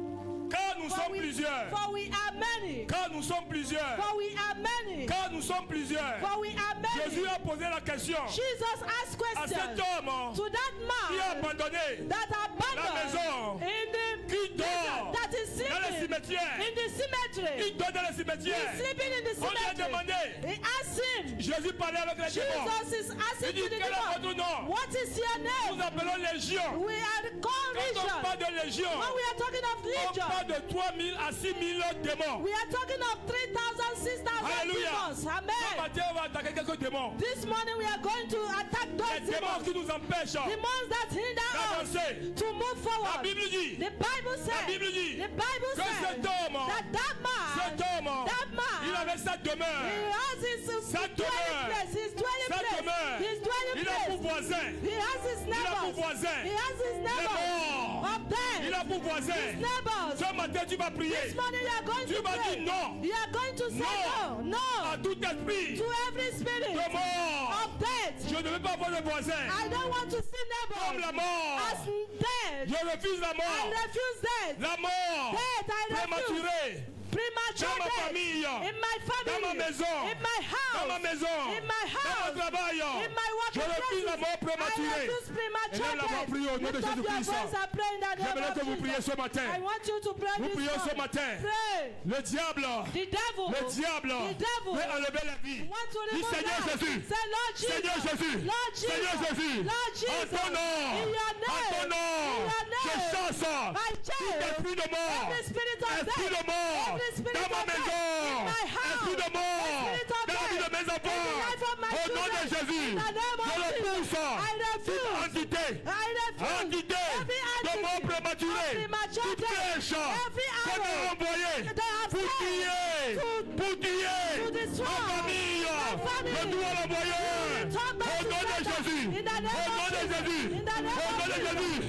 Car nous sommes plusieurs. For we are many. Car nous sommes plusieurs. For we are many. Car nous sommes plusieurs. For we are many. Jésus a posé la question Jesus asked à cet questions homme to that qui a man abandonné that la maison, abandoned in the qui dort that is dans le sleeping cimetière. in the cemetery. Il dort dans le He's cimetière. sleeping in the On lui a cemetery. demandé. He asked him. Jésus parlait avec les démons. Jesus is asking Il dit, to the quel est votre demon, nom? what is your Nous name? appelons Légion. We are called Quand on parle Legion. de Légion, When we are talking of on Legion, parle de 3000 à 6000 démons. we are talking of 3,000, 6,000 Alléluia. demons. Ce Amen. matin, on va attaquer quelques démons. This morning we are going to attack Les those démons demons. qui nous empêchent Demons that hinder us d'avancer. to move La forward. Bible dit The Bible says, Bible dit the Bible que says cet homme, that man, il avait sa he demeure. has his Sa dwelling demeure. place, his dwelling Sa place, demeure. his dwelling Il a pour place. voisin. He has his Il a pour neighbors. voisin. He has his Les neighbors morts. up there. Il a pour voisin. His neighbors. Ce matin, tu vas prier. This morning you are going Tu to vas pray. dire non. You are going to say Non. no, À no tout esprit to every spirit de mort. of death. Je ne veux pas voir de voisin. I don't want to see Comme la neighbors mort. as dead. Je refuse la I mort. refuse death. La mort. Death, I refuse. Prématurée. Premature Dans ma death. famille. In my family. Dans ma maison. In my house. Dans ma maison. In my Dans house. mon travail. In my Je working refuse la mort places. I prématurée. refuse premature Élève la voix, death. priez au nom de Lift up your Jésus-Christ. voice and pray in the name J'aimerais que of vous priez Jesus. ce matin. I want you to pray Nous this prions ce morning. matin. Pray. Le diable. The devil. Le diable The devil. veut enlever la vie. Want to Dis remove Seigneur life. Jésus. Say Lord Jesus. Seigneur Jésus. Lord Jesus. Seigneur Jésus. Lord Jesus. En ton nom. In your name. En ton nom. In your name. Je chasse I tout chase esprit de mort. every spirit of Esprit death. de mort. Every spirit Dans ma of death. maison. In my house. Esprit de mort. Spirit of Dans la vie de death. mes In enfants. the life of my Au nom de children. Jésus. In the name of Je le Jesus. pousse. I refuse. Entité. I refuse. Entité Every de mort entity prématurée. of premature Toute death. flèche Every qu'on a arrow envoyée they have pour sent tuer. to Pour tuer. to destroy Ma famille. my family. Je dois l'envoyer. Return back Au to nom de sender. Jésus. In the name Au of nom de Jesus. Jésus. In the name Au of nom de Jesus. Jésus.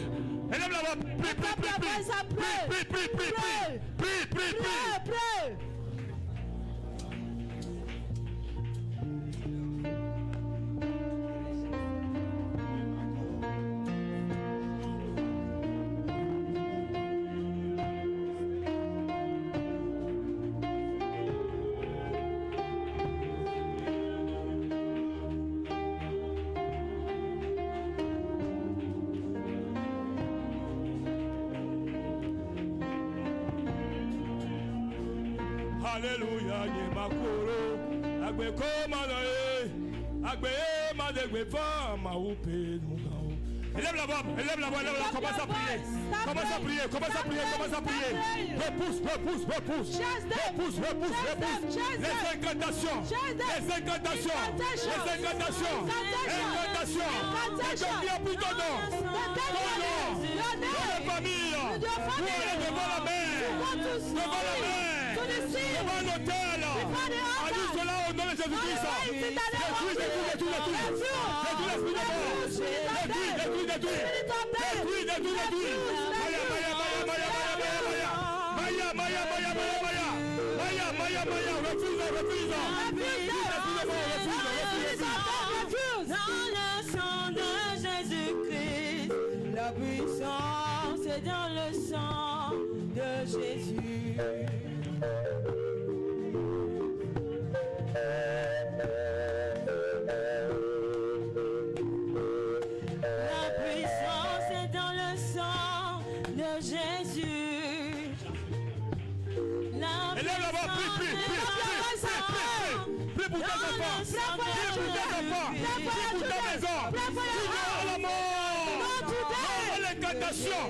Élève la voix. Prie, Lift up your voice and pray. prie, prie, prie, Pray. prie, prie, prie. Pray, pray. Alléluia, ye makoro. Agbe koma na e. Agbe e ma de gbe fa ma upe mugao. Élève la voix, élève la voix, élève la voix. Commence à prier. Commence à prier, commence à prier, commence à prier. Repousse, repousse, repousse. Repousse, repousse, repousse. Les incantations. Les incantations. Les incantations. Incantations. Et je viens pour ton nom. Ton nom. Dans la famille. Pour aller devant la mer. Devant la mer. Devant l'autel. À nous cela au nom de Jésus-Christ. Détruis, détruis, détruis, détruis. Détruis l'esprit de mort. Détruis, détruis, détruis. Détruis, détruis, détruis. Maya, maya, maya, maya, maya, maya. Maya, maya, maya, maya, maya. Maya, maya, maya. Refuse, refuse. Refuse l'esprit de mort. Refuse, refuse. Dans le sang de Jésus-Christ, la puissance est dans le sang de Jésus. La puissance est dans le sang de Jésus. La Élève la voix, prie, prie, prie, prie, prie, prie pour tes enfants, prie pour tes enfants, prie pour ta maison, prie pour la mort, non l'incantation,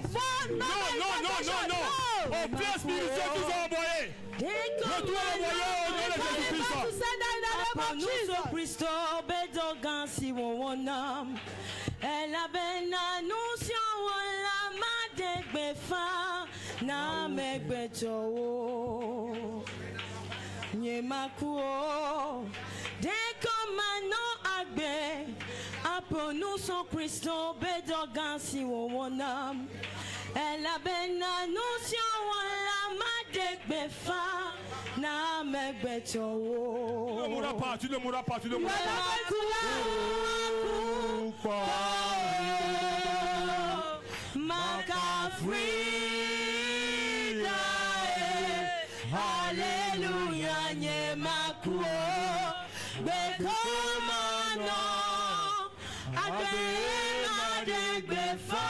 non, non, non, non, non, au plan spirituel qu'ils ont envoyé, retourne l'envoyer au nom de Jésus-Christ. Nous Christo bedogan si wonam. Elle avait l'annonce la madegbe fa na megbe towo. Nyemakuo de komano agbe apo nous son Christo bedogan si wonam. Elle avait l'annonce la madegbe fa na megbecho. Tu ne mourras pas, tu ne mourras pas, tu ne mourras pas. Hallelujah, nyemakuo bekomano adegbefa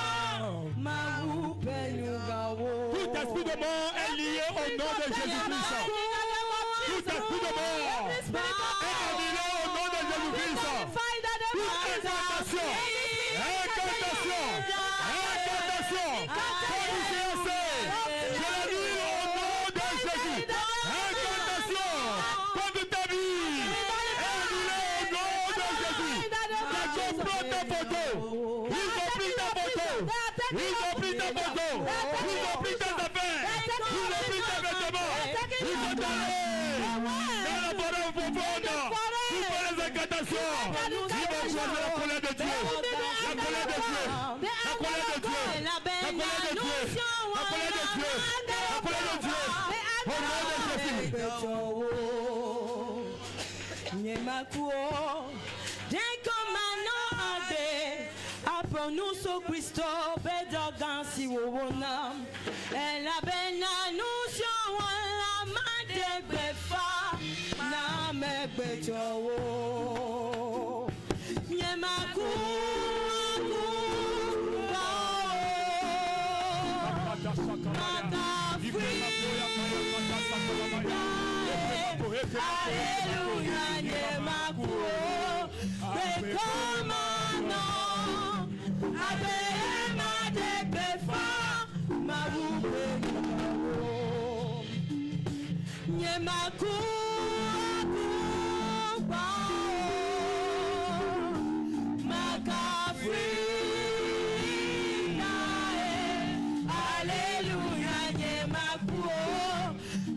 maupenugawo. Tout esprit de mort est lié au nom de Jésus-Christ. Tout esprit de mort est annulé au nom de Jésus-Christ. Toute incantation, ils ont pris ta photo, ils ont pris tes affaires, ils ont pris tes vêtements, ils sont allés dans la forêt profonde pour faire les incantations. Ils vont choisir la colère de Dieu, la colère de Dieu, la colère de Dieu, la colère de Dieu, la colère de Dieu, la colère de Dieu, au nom de Jésus. Nous so Christo bedogan si wona ela bena nous so wala made befa na megbejo nyemaku Hallelujah nyemaku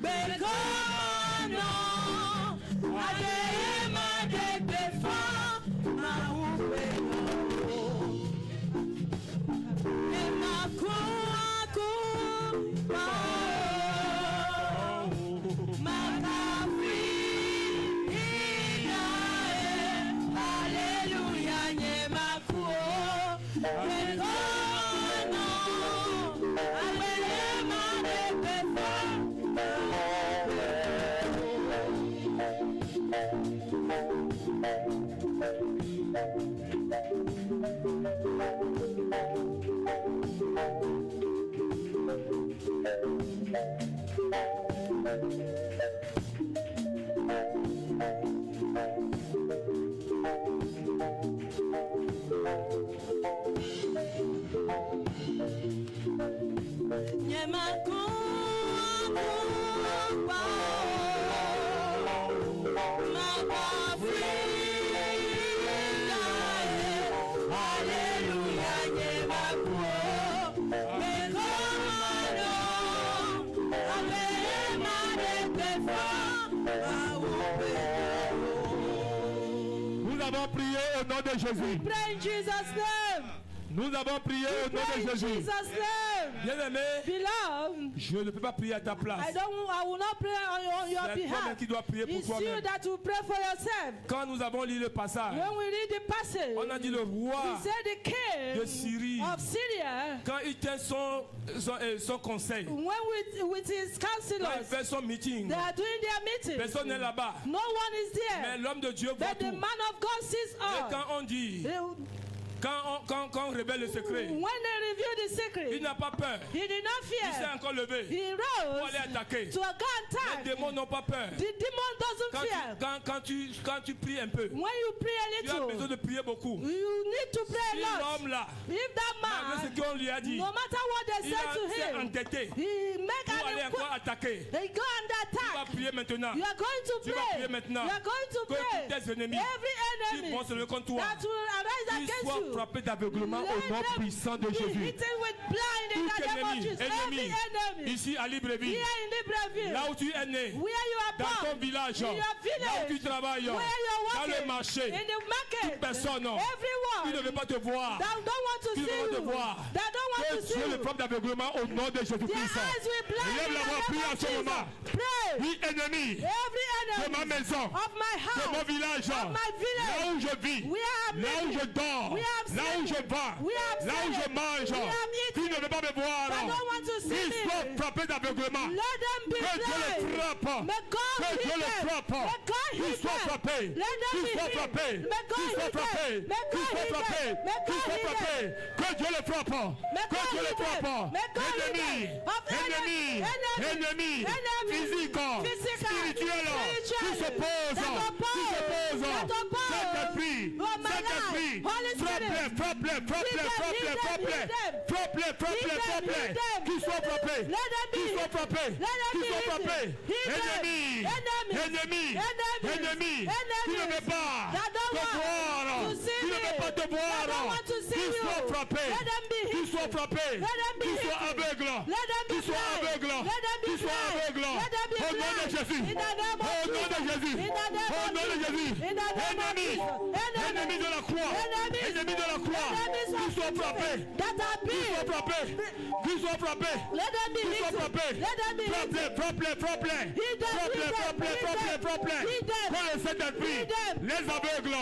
bekomano Au nom de Jésus. Pray in Jesus' name. Nous avons prié au nom de Jésus. Jesus' name. Bien-aimé, Beloved, je ne peux pas prier à ta place. I will not pray on your C'est toi-même behalf. qui dois prier pour It's you toi-même. that will pray for yourself. Quand nous avons lu le passage, When we read the passage, on a dit le roi he said the king de Syrie, of Syria, quand il tient son conseil, when with his quand il counselors, fait son meeting, they are doing their meeting. personne n'est là-bas. No one is Mais there. l'homme de Dieu voit But the tout. man of God sees Et all. quand on dit, quand on révèle le secret, When they reveal the il secret, n'a pas peur. he did not Il s'est fear. encore levé He pour rose aller attaquer. to a go and Les attack. démons n'ont pas peur. The demon doesn't fear. Quand tu pries un peu, When you pray a tu as besoin little, de prier beaucoup. you need to pray Si a lot. l'homme là, If that malgré ce man, qu'on lui a dit, no matter what they il say to s'est him, entêté he make pour aller an encore inquiry. attaquer. They go and Tu vas attack. prier maintenant. You are going to Tu vas pray. prier maintenant. You are going to Que pray. tous tes ennemis Every qui enemy vont se lever contre toi, that will arise qu'ils against soient you, frappés d'aveuglement au nom puissant de be Jésus. hidden with blindness in the name of Jesus. Ennemi, Every enemy. ici à Libreville, Here in Libreville. là où tu es né, Where you are dans born. ton village, In your là où tu village. travailles, Where you are dans working. le marché, In the market. toute personne Everyone. qui ne veut pas te voir, That don't want to qui ne see veut pas te you. voir, That don't want que to see Dieu you. le frappe d'aveuglement au nom de Their Jésus-Christ. eyes will blind Lève in la the voix, prie name en of ce moment. Jesus. Pray. Oui, ennemi Every de ma enemy maison, of my de house. mon village, Of my village. là où je vis, We are là où je dors, We are là où je sleeping. vais, We are là où je sleeping. mange, We are eating. qui ne veut pas me voir, That don't want to see ils me. sont frappés d'aveuglement. Let them be Que Dieu les blind. frappe. May God Que hit Dieu les them. frappe. May God Qu'ils hit soient them. frappés. Let them Qu'ils be soient hit. frappés. May God Qu'ils soient hit them. frappés. May Qu'ils God soient hit frappés. them. May Qu'ils God soient hit frappés. them. Que Dieu les frappe. May Que God Dieu les hit them. frappe. May God hit Ennemi. them. Of Ennemi. Ennemi. Physique. Spirituel. Qui s'oppose. Qui s'oppose. Saint-Esprit. Saint-Esprit. Frappe-les. Frappe-les. Frappe-les. Frappe-les. Frappe-les. Frappe-les. Frappe-les. Frappe-les. Qu'ils soient frappés. Qu'ils soient frappés. Qu'ils soient frappés. Ennemi. Ennemi. Ennemi. Qui ne veut pas te voir. Qui ne veut pas te voir. Qu'ils soient frappés. Qu'ils soient frappés. Qu'ils soient aveugles. Qu'ils soient aveugles. Qu'ils soient aveugles. Au nom de Jésus. Au nom de Jésus. Au nom de Jésus. Ennemi. Ennemi de la croix. Ennemi de la croix. Qu'ils soient frappés. Qu'ils soient frappés. Qu'ils soient frappés. Qu'ils soient frappés. Frappe-les. Frappe-les. Frappe-les. Frappe-les. Frappe-les. Frappe-les. Frappe-les. Pour le Saint-Esprit. Les aveugles.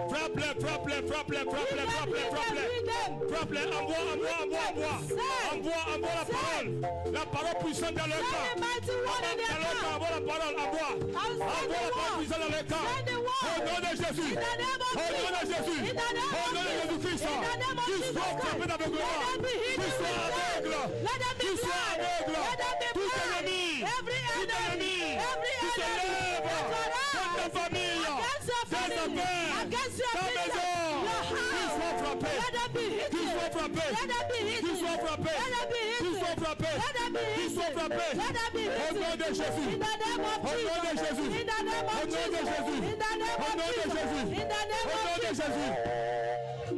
Frappe-les, frappe-les, frappe-les, frappe-les, frappe-les, frappe-les. Frappe-les, envoie la parole. La parole puissante dans leur cœur. Envoie la parole, envoie la parole puissante dans leur cœur. Au nom de Jésus. Au nom de Jésus. Au nom de Jésus-Christ. Qu'ils soient frappés d'aveuglement. Qu'ils soient aveugles. Qu'ils soient aveugles. Tout ennemi. Tout ennemi. Qui se lève contre ta famille. Tes affaires. Ta maison. Qu'ils soient frappés. Qu'ils soient frappés. Qu'ils soient frappés. Qu'ils soient frappés. Qu'ils soient frappés. Au nom de Jésus. Au nom de Jésus. Au nom de Jésus. Au nom de Jésus. Au nom de Jésus.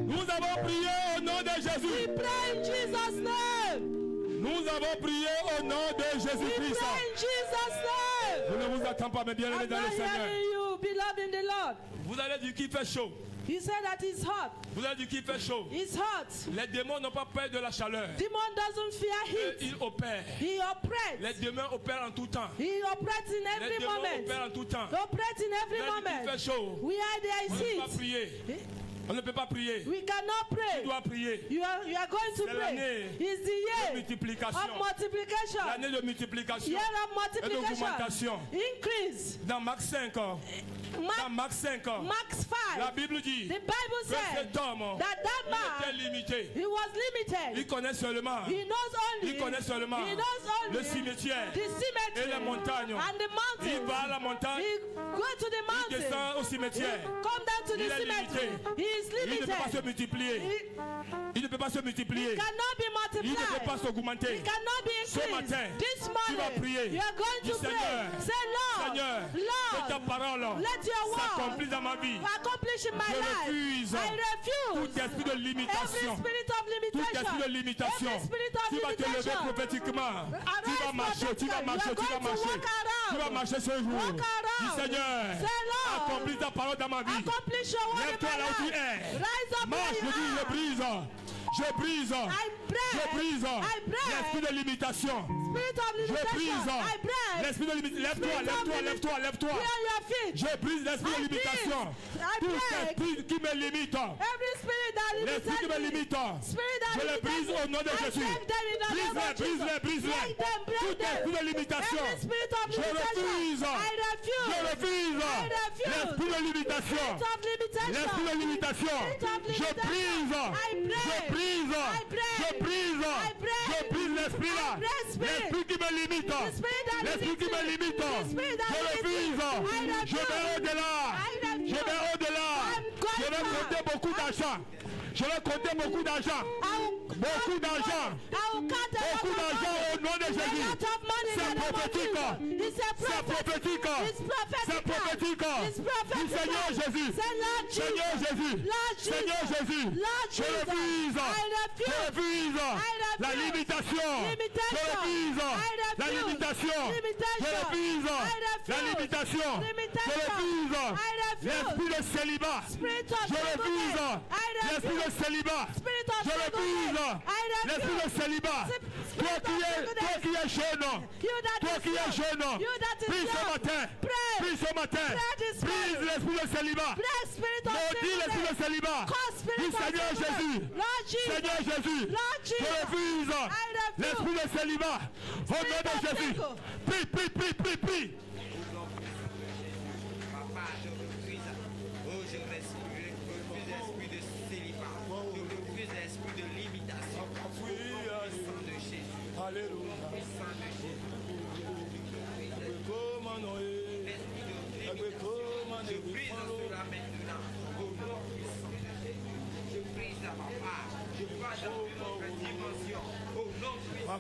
Nous avons prié au nom de Jésus. We pray in Jesus' name. Nous avons prié au nom de We Jésus-Christ. pray in Jesus' name. Je ne vous attends pas, mes bien-aimés I'm dans le not Seigneur. hearing you, beloved in the Lord. Vous allez dire qu'il fait chaud. He said that it's hot. Vous allez dire qu'il fait chaud. It's hot. Les démons n'ont pas peur de la chaleur. Demon doesn't fear heat. Ils opèrent. He operates. Les démons opèrent en tout temps. He operates in Les every démons moment. opèrent en tout temps. He operates in every Vous allez dire qu'il fait moment. chaud. We are there On is ne peut pas heat. prier. On ne peut pas prier. We cannot Tu pray. dois prier. You are going to C'est l'année pray. It's the de year multiplication. of multiplication. L'année de multiplication. Year of Et d'augmentation. multiplication. Increase. Dans Marc 5, dans Marc 5, Mark 5. la Bible dit The Bible que said cet homme that était man, limité. he was limited. Il connaît seulement, He knows only. il connaît seulement He knows only le cimetière the cemetery et les montagnes. and the Il mountains. va à la montagne, He go to the il mountain. descend au cimetière. Come down to Il the est cemetery. limité. He is Il ne peut pas se limited. multiplier. Il ne peut pas se multiplier. Cannot be Il ne peut multiplied. pas s'augmenter. It cannot be Ce matin, increased. This tu vas morning, prier. you are going Dis, to pray. Seigneur, Say, Lord, Seigneur, que ta Lord, parole let your s'accomplisse word dans ma vie. accomplish in my Je life. refuse I tout refuse esprit de every limitation. spirit of Tout limitation. esprit de limitation. Every spirit of Tu vas te lever limitation. prophétiquement. Tu vas Arise marcher, tu vas prophetically. marcher, You tu are vas going to marcher. walk around. Tu vas marcher ce jour. Walk around. Dis Seigneur, Say, Lord, accomplis ta parole dans ma vie. accomplish your word in Lève-toi my là où tu life. es. Rise up Marche, where je you dis, je are. brise. Je brise. I Je brise l'esprit de limitation. Spirit of Je limitation. brise I break. l'esprit de limitation. Lève-toi. Be on your feet. Je brise l'esprit de limitation. I Tout break. esprit qui me limite. Every spirit that L'esprit qui me limite. Spirit that Je le brise au nom de Jésus. Brise-les. Tout esprit de limitation. Every spirit of Je refuse. I refuse. Je refuse. I refuse. L'esprit de limitation. Spirit of limitation. L'esprit de limitation. Je brise. Je brise. Je brise. Je brise l'esprit là. L'esprit qui me limite. L'esprit qui me limite. Je refuse. Je vais au-delà. Je vais au-delà. Je vais compter beaucoup d'argent. Je vais compter beaucoup d'argent. Beaucoup d'argent. Beaucoup d'argent au nom de Jésus. C'est prophétique. C'est prophétique. C'est prophétique. Du Seigneur Jésus. Seigneur Jésus. Seigneur Jésus. Je refuse. Je refuse la limitation. Je refuse la limitation. Je refuse la limitation. Je refuse l'esprit de célibat. Je refuse l'esprit de célibat. Je refuse l'esprit de célibat. Toi qui es jeune, toi qui es jeune, prie ce matin, prie ce matin, brise l'esprit de célibat. Maudis l'esprit de célibat. Du Seigneur Jésus. Seigneur Jésus, je refuse l'esprit de célibat. Au nom de Jésus. Prie, prie, prie, prie, prie. Papa, je refuse. Oh, je refuse l'esprit de célibat. Je refuse l'esprit de limitation. Au nom de Jésus. Alléluia. Au sang de Jésus. Je brise cela maintenant. Au nom puissant de Jésus. Je brise la papa. Je passe dans une autre dimension. Au nom puissant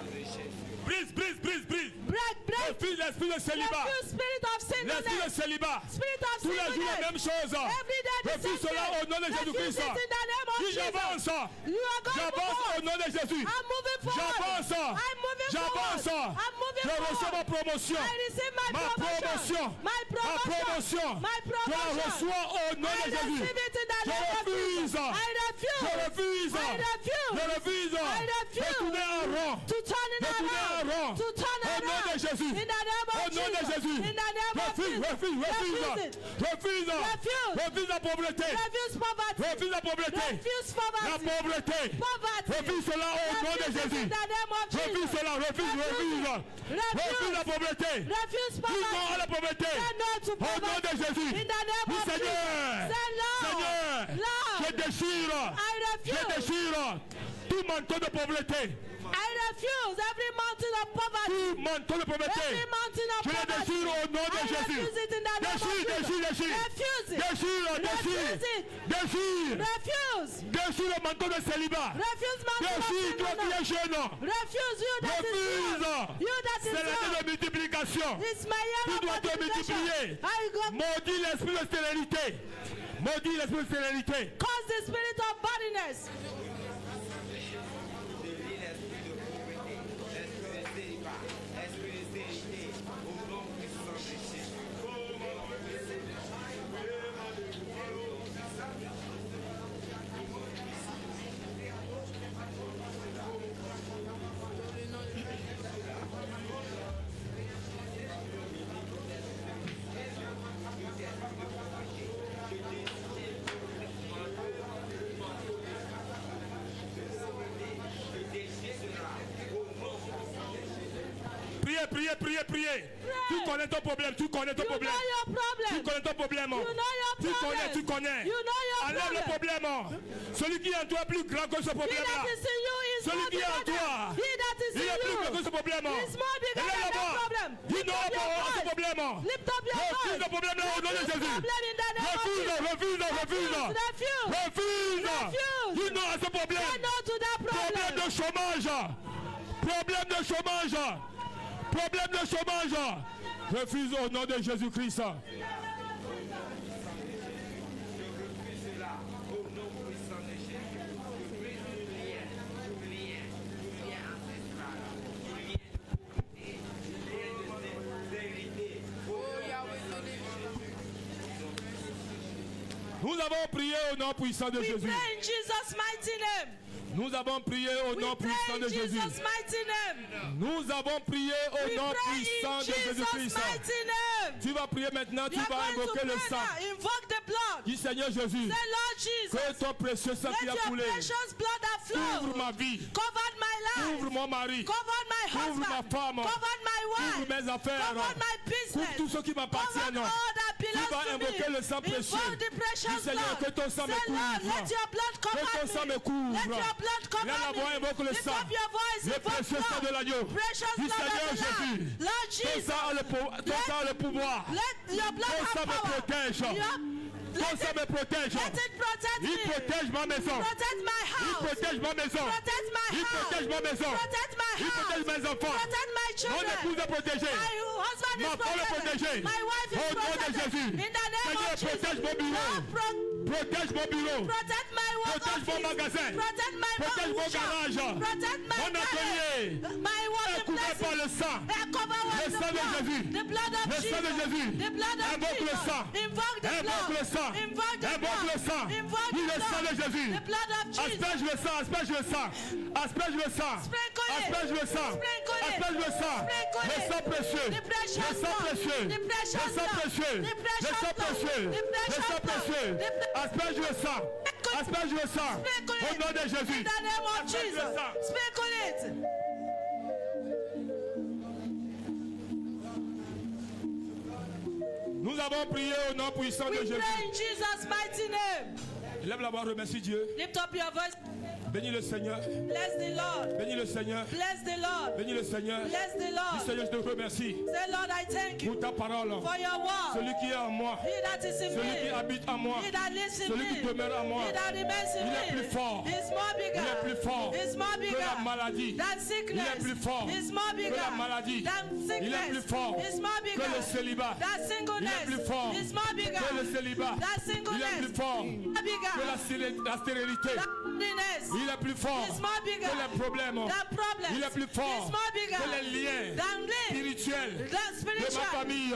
de Jésus. Brise, brise, brise, brise. Break. Refuse l'esprit de célibat. Refuse spirit of L'esprit de singleness. célibat. Spirit of Tous les jours singleness. la même chose. Every day the Refuse same cela thing. au nom de Refuse Jésus-Christ. it in the name of Dis Jesus. j'avance. You are going J'avance au nom de Jésus. I'm moving forward. J'avance. I'm moving J'avance. forward. I'm moving Je reçois ma forward. promotion. I receive my Ma promotion. My Ma promotion. My Je la promotion. reçois au nom I de Jésus. receive it in the Je name of refuse. Jesus. I refuse. Je refuse. I refuse. Je refuse. I refuse. De tourner en rond. To turn it De tourner en around. rond. To turn Au it nom de around. Jésus. In the name of Au nom de Jesus. Jésus. In the name of Refuse, Jesus. refuse, refuse. Refuse it. Refuse. Refuse. Refuse la pauvreté. Refuse poverty. Refuse la pauvreté. Refuse La poverty. pauvreté. Poverty. Refuse cela au nom de Refuse it Jésus. in the name of Refuse Jesus. cela. Refuse, refuse. Refuse la pauvreté. Refuse Dis non à poverty. la pauvreté. Say no to Au nom poverty. de Jésus. In the name Dis of Seigneur. Jesus. Say Lord. Seigneur. Lord. Je déchire. I Je refuse. déchire tout manteau de pauvreté. I refuse every mountain of poverty. Tout manteau de pauvreté. Every mountain of Je le poverty. déchire au nom de I Jésus. refuse it in the name of Déchire, Jesus. déchire, déchire. Refuse it. Déchire, déchire. Refuse it. Déchire. Refuse. Déchire le manteau de célibat. Refuse mountain of Déchire toi qui es singleness. jeune. Refuse you that is Refuse. young. You that is C'est l'année young. de multiplication. It's my year Tu of dois te multiplication. multiplier. I go Maudit l'esprit de stérilité. Maudit l'esprit de stérilité. cause the spirit of bodiness. Délie l'esprit de pauvreté, l'esprit de célibat, l'esprit de stérilité, au nom puissant de Jésus. Priez, priez, priez, priez. Tu connais ton problème, tu connais ton You know problème. your Tu problem. connais ton problème. You know your Tu connais, tu problem. connais. You know your Enlève le problem. problème. Celui qui est en toi est plus grand que ce He problème-là. that is in you is Celui more qui est en bigger toi, than he that is il est plus grand que in ce you. problème. He's more bigger Élève than la that voix. problem. Dis Lift non up your à ce voice. problème. Lift up your Refuse voice. le problème au nom de Refuse Jésus. problem in the name of Refuse, Jesus. refuse, refuse. Refuse. Refuse. Refuse. Dis non à ce problème. Say no to that Problème problem. de chômage. Problème de chômage. Problème de chômage. Refuse au nom de Jésus-Christ. Je refuse cela, au nom puissant de Jésus. Je brise tout lien ancestral, tout lien de stérilité, au nom puissant de Jésus. Nous avons prié au nom puissant de We Jésus. pray in Jesus' mighty name. Nous avons prié au We nom pray puissant in de Jésus. Jesus' mighty name. Nous avons prié au We nom pray puissant in de Jesus' Jésus-Christ. mighty name. Tu vas prier maintenant, tu You are vas going to invoquer le pray sang. now. Invoke the blood. Dis Seigneur Jésus, Say, Lord Jesus, que ton précieux sang qui let a your coulé precious blood that couvre flow ma vie, covered my couvre life, mon mari, covered my couvre ma husband, femme, covered my couvre wife, mes affaires, covered my couvre business, tout ce qui m'appartient. covered all that Tu vas belongs to invoquer me. le sang précieux. Invoke the precious Dis Seigneur, blood. que ton sang me Say, Lord, couvre. let your blood Que ton cover sang me. me couvre. Let your blood cover Viens la voix, me. invoque le Lift sang. up your voice, Le invoke précieux sang de blood. l'agneau. Precious Dis blood Seigneur of the Lamb. Jésus, Lord ton Jesus, sang a le pouvoir. let your blood Ton have sang me power. protège. Ton Let sang me protège. it protect Il me. protège ma maison. Protect my Il house. protège ma maison. Protect my Il house. protège ma maison. Protect my Il protège house. mes enfants. Protect my Mon children. épouse est protégée. My husband Ma is femme est protected. protégée. My wife is Au nom de protected. Jésus. In the name Seigneur, of Jesus. protège mon bureau. Lord, Protège mon bureau. protect my work Protège mon office. magasin. Protect my Protège mon workshop. garage. Protect my Mon atelier. garage. My Est working couvert par places. le sang. They are covered with Le the sang de blood. Jésus. The blood of Le sang de Jesus. Jésus. The blood of Invoque le Jesus. sang. Invoque the blood. Invoque le sang. Invoque the Invoque le blood. sang. Invoque Oui, the le sang de blood. Jésus. The blood of Jesus. Asperge le sang, asperge le sang. Asperge le sang. Sprinkle it. Asperge le sang. Sprinkle it. Asperge le sang. Sprinkle Le it. sang précieux. The precious Le sang blood. précieux. The precious Le sang blood. précieux. The Le precious sang blood. précieux. The Le precious sang blood. précieux. The- Asperge le sang. Asperge le sang. Sprinkle Au it. nom de Jésus. In the name of Asperge le Jesus. sang. Sprinkle it. Nous avons prié au nom puissant de We Jésus. pray in Jesus' mighty name. Lève la voix, remercie Dieu. Lift up your voice. Bénis le Seigneur. Bless the Lord. Bénis le Seigneur. Bless the Lord. Bénis le Seigneur. Bless the Dis Lord. Seigneur, je te remercie Say, Lord, I thank you pour ta parole. for your word. Celui qui est en moi. He that is in Celui qui me. habite en moi. He that lives in Celui qui me. demeure en moi. He that remains in Il est me. plus fort. He's more bigger. Il est plus fort He's more que bigger. la maladie. Than sickness. Il est plus fort He's more que bigger. la maladie. Than sickness. Il est plus fort He's more bigger. que le célibat. Than singleness. Il est plus fort He's more bigger. que le célibat. Than Il singleness. est plus fort More bigger. que la stérilité. Than loneliness. Il est plus fort He's more bigger. que les problèmes. Than problems. Il est plus fort He's more bigger. que les liens Than live. spirituels Than de spiritual. ma famille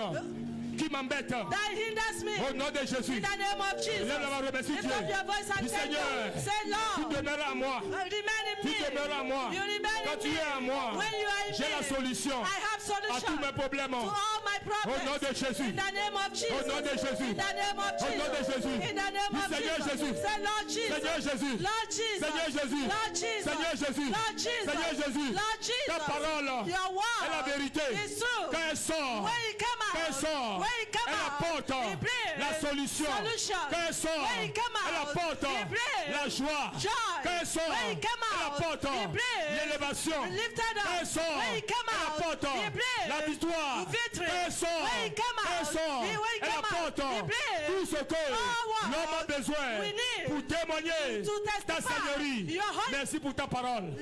qui m'embêtent. That hinders me. Au nom de Jésus. In the name of Jesus. Lève la main, remercie Lift Dieu. up your voice and Dis thank Seigneur, you. Say, tu Lord, demeures en moi. remain in Tu me. demeures en moi. You remain Quand in tu me. es en moi, When you are in j'ai la me, solution I have à tous solution mes problèmes. to all my Au problems. nom de Jésus. In the name of Jesus. Au nom de Jésus. In the name of Au nom de Jesus. Jésus. In the name Dis of Seigneur Jesus. Jésus. Say, Lord Jesus. Seigneur Jésus. Lord Jesus. Seigneur Jésus. Lord Jesus. Seigneur Jésus. Lord Jesus. Seigneur Jésus. Lord Jesus. Ta parole Your word est la vérité. is true. Quand elle sort, When it come out, quand elle sort, when it come elle out, apporte it brings la solution. Quand elle sort, When it come elle out, apporte it brings la joie. joy. Quand elle sort, When it come elle out, apporte it brings l'élévation. lifted up. Quand elle sort, When it come elle out, apporte it brings la victoire. victory. Quand elle sort, When it come quand elle out, sort, when it elle come out, apporte it brings tout ce que all l'homme a what besoin we need pour témoigner to ta testify seigneurie. your holy- Merci pour ta parole.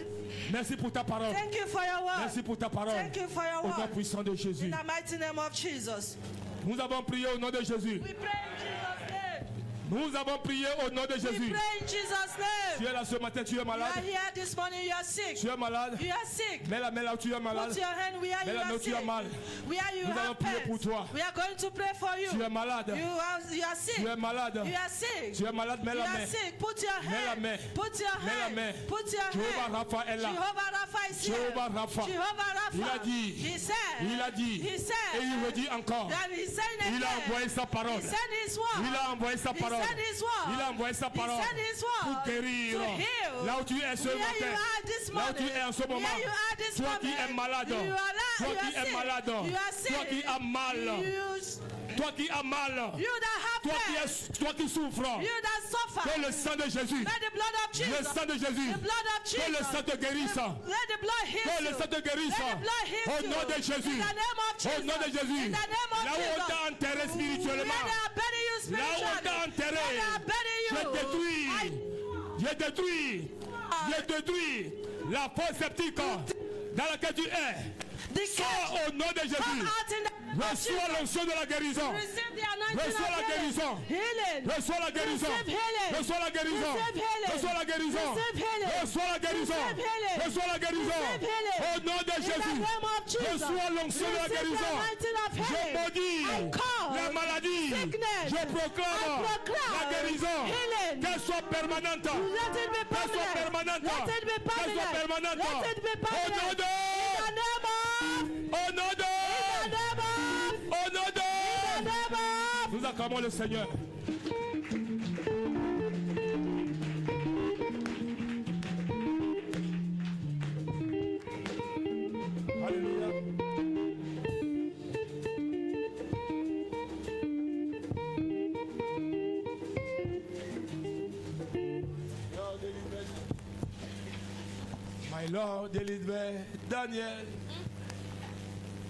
Merci pour ta parole. Thank you for your word. Merci pour ta parole. Thank you for your Au nom word. puissant de Jésus. In the mighty name of Jesus. Nous avons prié au nom de Jésus. We pray in Jesus' name. Nous avons prié au nom de We Jésus. pray in Jesus' Tu name. es là ce matin, tu es You are malade. here this morning, you are sick. Tu es malade. You are sick. Mets la main là où tu es malade. Put your hand where Mets you la main are où tu as sick. mal. Where you Nous allons have prier pour pains. toi. We are going to pray for you. Tu es malade. You are sick. Tu es malade. You are sick. Tu es malade, mets You la are main. sick. Put your Mets la hand. main. Put your Mets la hand. main. Put your Jehovah hand. Rapha est là. Jehovah Rapha is here. Jehovah Rapha. Jehovah Rapha. Il a dit. He said. Il a dit. He said. Et il redit encore. That he said Il a again. envoyé sa parole. He said his word. Il a envoyé sa He parole. said his word. Il a envoyé sa He parole said his word. pour guérir. To heal. Là où tu es ce Where you matin. are this Là où tu morning. es en ce moment. Where you are this Toi qui moment. es malade. You are là. Toi You qui are es sick. malade. You are sick. Toi qui as mal. Toi qui as mal. You that have pain. Toi qui souffres. You that suffer. Que le sang de Jésus. Let the blood of Jesus. Le sang de Jésus. The blood of Jesus. Que le sang te guérisse. Let the blood heal Que le you. sang te guérisse. Let the blood heal Au you. nom de Jésus. In the name of Jesus. Au nom de Jésus. In the name of Là où on Jesus. t'a enterré spirituellement. Where they are burying you Là où on spiritually. t'a enterré. Where they are burying J'ai you. détruit. J'ai détruit. J'ai détruit la fosse sceptique dans laquelle tu es. Sors au nom de Jésus. Come out in the name of Reçois Jesus. l'onction de la guérison. Receive the anointing Reçois la of healing. guérison. Healing. Reçois la guérison. Receive healing. Reçois la guérison. Receive healing. Reçois la guérison. Receive healing. Reçois la guérison. Receive healing. Reçois la guérison. Receive healing. Au nom de In the Jésus. name of Jesus. Reçois l'onction de la Receive the guérison. anointing of Je healing. maudis I call la maladie sickness. Je proclame la guérison. Healing. Qu'elle soit permanente. Let it be Qu'elle soit permanent. permanente. Let it be Qu'elle soit permanent. permanente. Let it be Au nom permanent. de. In the name of. Au nom de. In the name of. Au nom de. In the name of. Nous acclamons le Seigneur. Alléluia. My Lord deliver Daniel.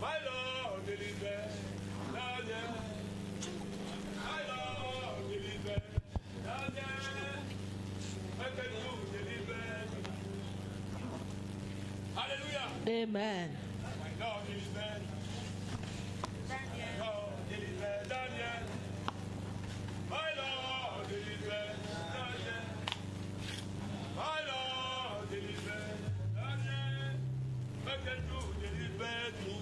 My Lord deliver Daniel. My Lord deliver Daniel. I can do deliver. Hallelujah. Amen. My Lord deliver Daniel. My Lord deliver Daniel. My Lord deliver Daniel. My Lord deliver Daniel. I can do deliver me.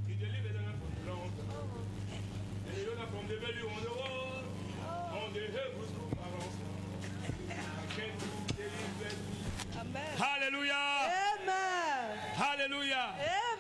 He delivered them from the ground. And he delivered from the belly on the wall. On the Hebrews from around. I can do deliver me. Amen. Hallelujah. Amen. Hallelujah.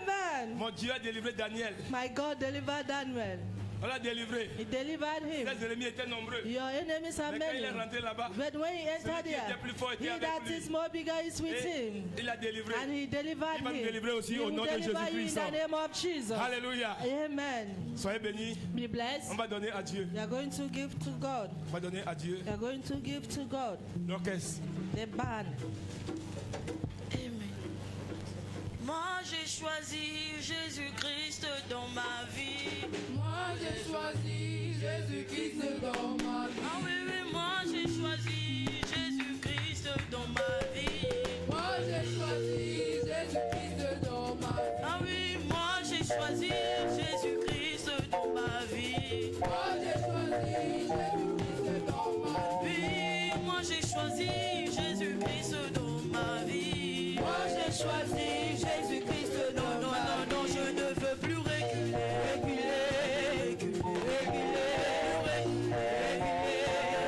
Amen. Mon Dieu a délivré Daniel. My God delivered Daniel. On l'a délivré. He delivered him. Les ennemis étaient nombreux. Your enemies are Mais quand il est many. rentré là-bas, But when he entered qui était there, plus fort était he avec that lui. is more bigger is with et him. il a délivré. And he delivered Il va nous him. délivrer aussi He au will nom de deliver you in Jésus-Christ. the name of Jesus. Alléluia. Amen. Soyez bénis. Be blessed. On va donner à Dieu. You are going to give to God. On va donner à Dieu You are going to give to God l'orchestre. the band. Moi j'ai choisi Jésus-Christ dans ma vie. Moi j'ai choisi Jésus-Christ dans ma vie. Ah oui, oui, moi j'ai choisi Jésus-Christ dans ma vie. Moi j'ai choisi Jésus-Christ dans ma vie. Ah oui, moi j'ai choisi Jésus-Christ dans ma vie. Moi j'ai choisi Jésus-Christ dans ma vie. Oui, moi j'ai choisi Jésus-Christ dans ma vie. Moi j'ai choisi Jésus-Christ dans ma vie. Non, non, non, je ne veux plus reculer. Reculer, reculer, reculer, reculer.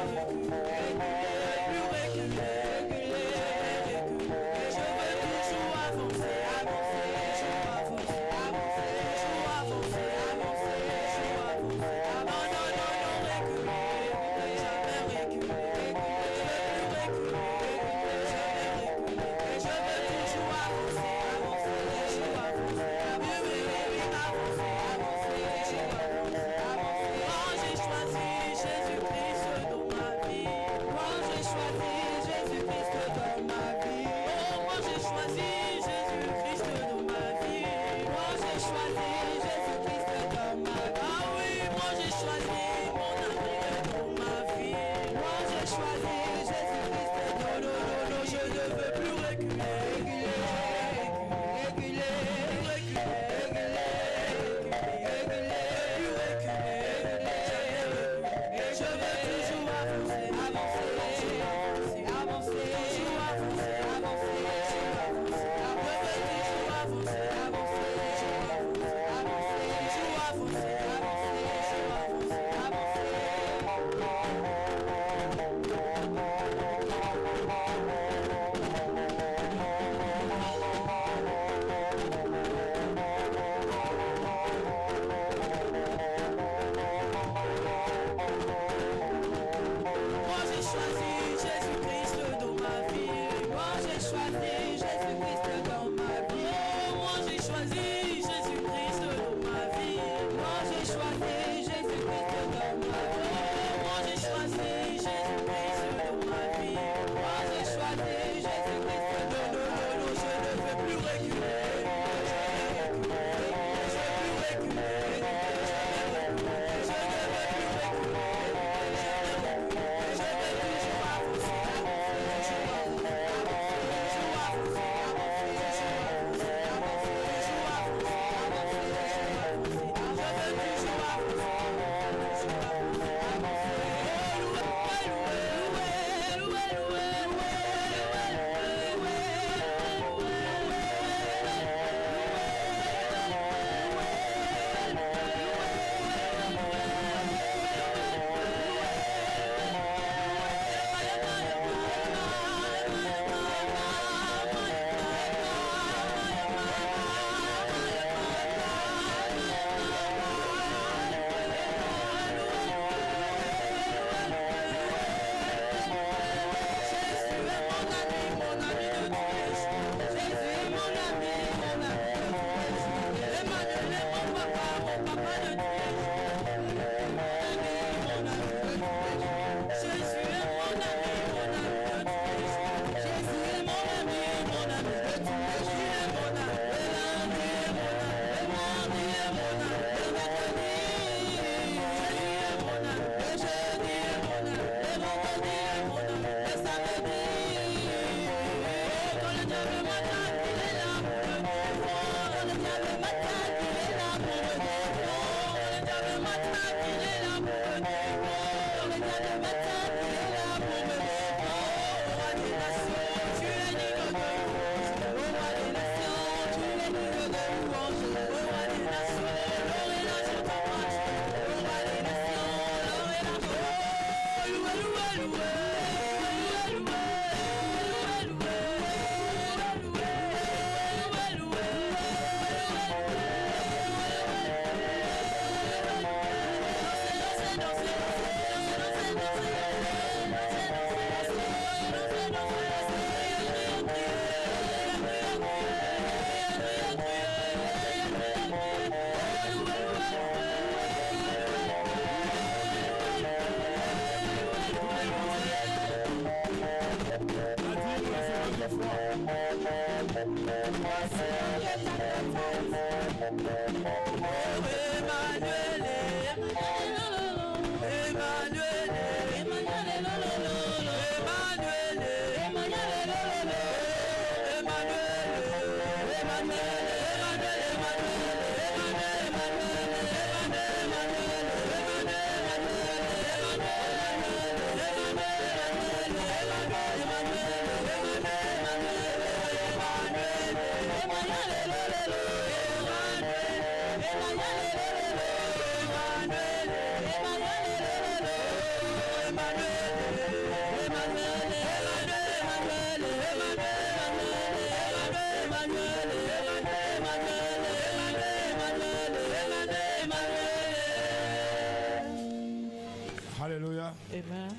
Amen.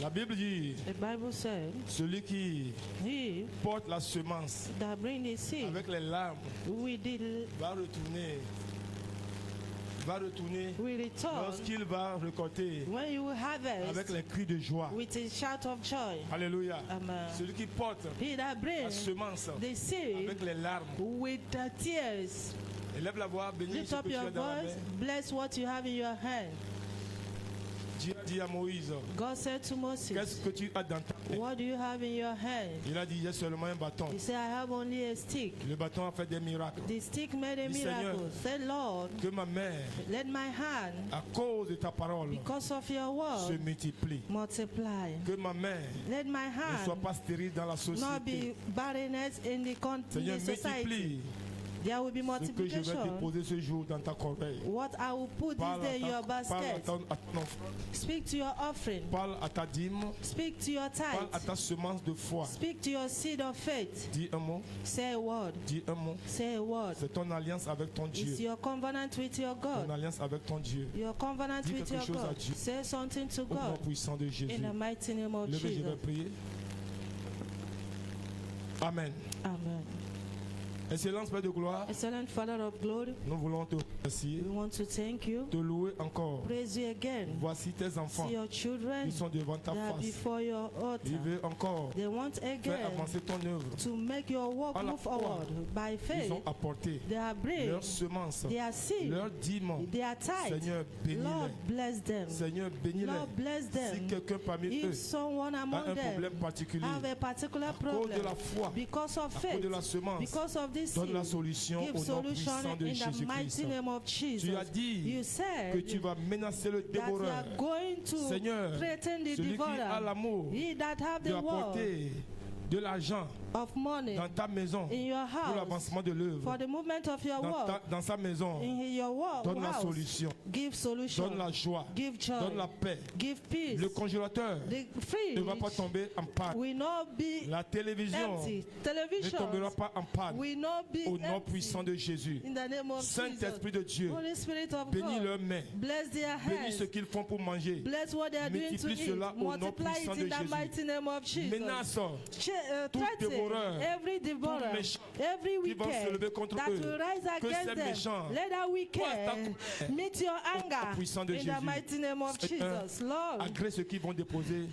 La Bible dit, The Bible said, celui qui he porte la semence that bring the seed avec les larmes with the va retourner will return lorsqu'il va récolter when you harvest avec les cris de joie. with a shout of joy. Alléluia. Amen. Celui qui porte He that la brings semence the seed avec les larmes. with the tears. Élève la voix, bénis Lift ce up que tu your as dans la voice, main. bless what you have in your hand. Dieu a dit à Moïse, God said to Moses, qu'est-ce que tu as dans ta main? what do you have in your hand? Il a dit, il y a seulement un bâton. He said, I have only a stick. Le bâton a fait des miracles. The stick made a Dis, Seigneur, miracle. Say, Lord, Que ma main, let my hand, à cause de ta parole, because of your se word, multiplie. multiply. Que ma main Let my ne soit hand pas stérile dans la not société. be barrenness in the Seigneur, society. multiplie There will be ce que je vais multiplication. déposer ce jour dans ta corbeille. What I will put this Parle day in your à ton basket. offrande. Speak to your offering. Parle à ta dîme. Speak to your Parle à tithe. ta semence de foi. Speak to your seed of faith. Dis un mot. Say a word. Dis un mot. Say a word. C'est ton alliance avec ton It's Dieu. your covenant with your Ton God. alliance avec ton Dieu. Your covenant Dis with quelque your chose à God. Dieu. Say something to Au nom God. puissant de Jésus. In the mighty name of Levez, je vais Jesus. prier. Amen. Amen. Excellence, Père de gloire, Excellent Father of glory, nous voulons te remercier, we want to thank you. te louer encore. Praise you again. Voici tes enfants See your children. qui sont devant ta They are face. before your Ils altar. veulent encore They want faire again avancer ton œuvre. to make your work Par la move foi, forward. By Ils faith, ont apporté they are brave. leur semence, They are seed. leur dîme. They are tight. Seigneur, Lord, bénis-les. bless them. Seigneur, bénis-les. Lord, bless Si them. quelqu'un parmi eux If someone a among un problème them particulier, have a particular à cause de problem, la foi, because of à cause faith, de la semence, because of this donne la seed, solution give au nom solution puissant de in the mighty Jésus-Christ. name of Jesus. Tu as dit You said que tu vas menacer le that you dévoreur. are going to Seigneur, threaten the celui qui a devourer. l'amour He that have de the word apporter de l'argent of money dans ta maison in your pour house l'avancement de for l'œuvre. the movement of your word Dans sa maison, in your word donne la house. solution, Give solution. donne la joie, Give joy. donne la paix. Give peace. Le congélateur The ne va pas fridge tomber en panne. will not be La télévision empty. ne Television tombera pas en panne. will not be Au nom empty. puissant de Jésus. In the name of Saint-Esprit Jesus. de Dieu, Holy Spirit of bénis God, leurs mains. bless their Bénis ce hands. qu'ils font pour manger. Bless what they are doing to Multiplie eat. cela au nom Multiply puissant it de in the Jésus. mighty name of Jesus. Menace tout Threaten dévoreur, every devourer, méchant every qui vont se lever wicked contre that eux. will rise Que against ces them. méchants Let that wicked voient meet your nom anger puissant de in the Jésus. mighty name of Seigneur, Jesus. Lord, agrée ceux qui vont déposer,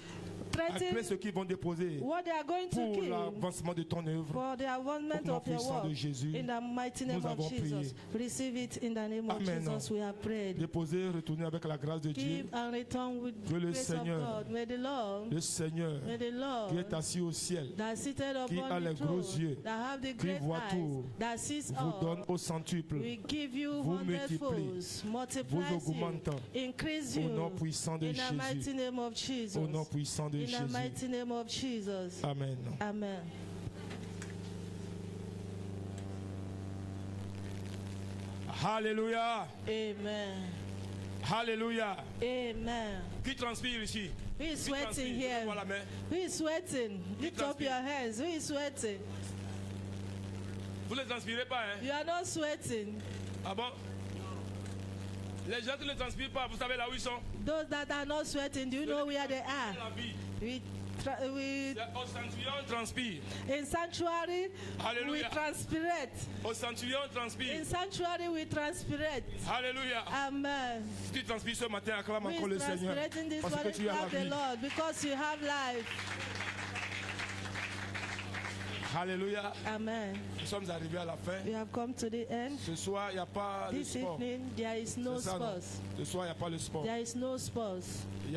agrée threaten ceux qui vont déposer what they are going to pour kill l'avancement de ton œuvre. for the advancement Au nom of your puissant de work. Jésus, In the mighty name nous of avons prié. Jesus. Receive it in the name of Amen. Jesus. We have prayed. Déposer, retourner avec la grâce de Dieu. Give and return with Que le grace Seigneur, of God. May the Lord, Le Seigneur may the Lord qui est assis au ciel that seated qui upon a the les gros throne, yeux, that have the qui great voit eyes, tout, that sees vous donne all, au centuple. we give you vous hundredfolds, multiplies vous augmente. you, increase Au you, nom puissant de in the mighty Jésus. name of Jesus, Au nom puissant de in the Jésus. mighty name of Jesus. Amen. Amen. Alléluia. Amen. Alléluia. Amen. Qui transpire ici? Who is Qui transpire? sweating here? Lève-moi la main. Who is sweating? Lift up your hands. Who is sweating? Vous ne transpirez pas, hein? You are not sweating. Ah bon? Les gens qui ne transpirent pas, vous savez là où ils sont? Those that are not sweating, do you know where they are? La vie. We C'est au centurion, on transpire. in sanctuary, Hallelujah. we transpirate. Au centurion, on transpire. In sanctuary, we transpirate. Alléluia. Amen. Si tu transpires ce matin, acclame We encore le Seigneur. transpirating this Parce que morning, tu as la love the vie. Lord because you have life. Alléluia. Amen. Nous sommes arrivés à la fin. We have come to the end. Ce soir, il n'y a pas le This sport. evening, there is no C'est ça, non? sports. Ce soir, il n'y a pas le sport. There is no sports. Il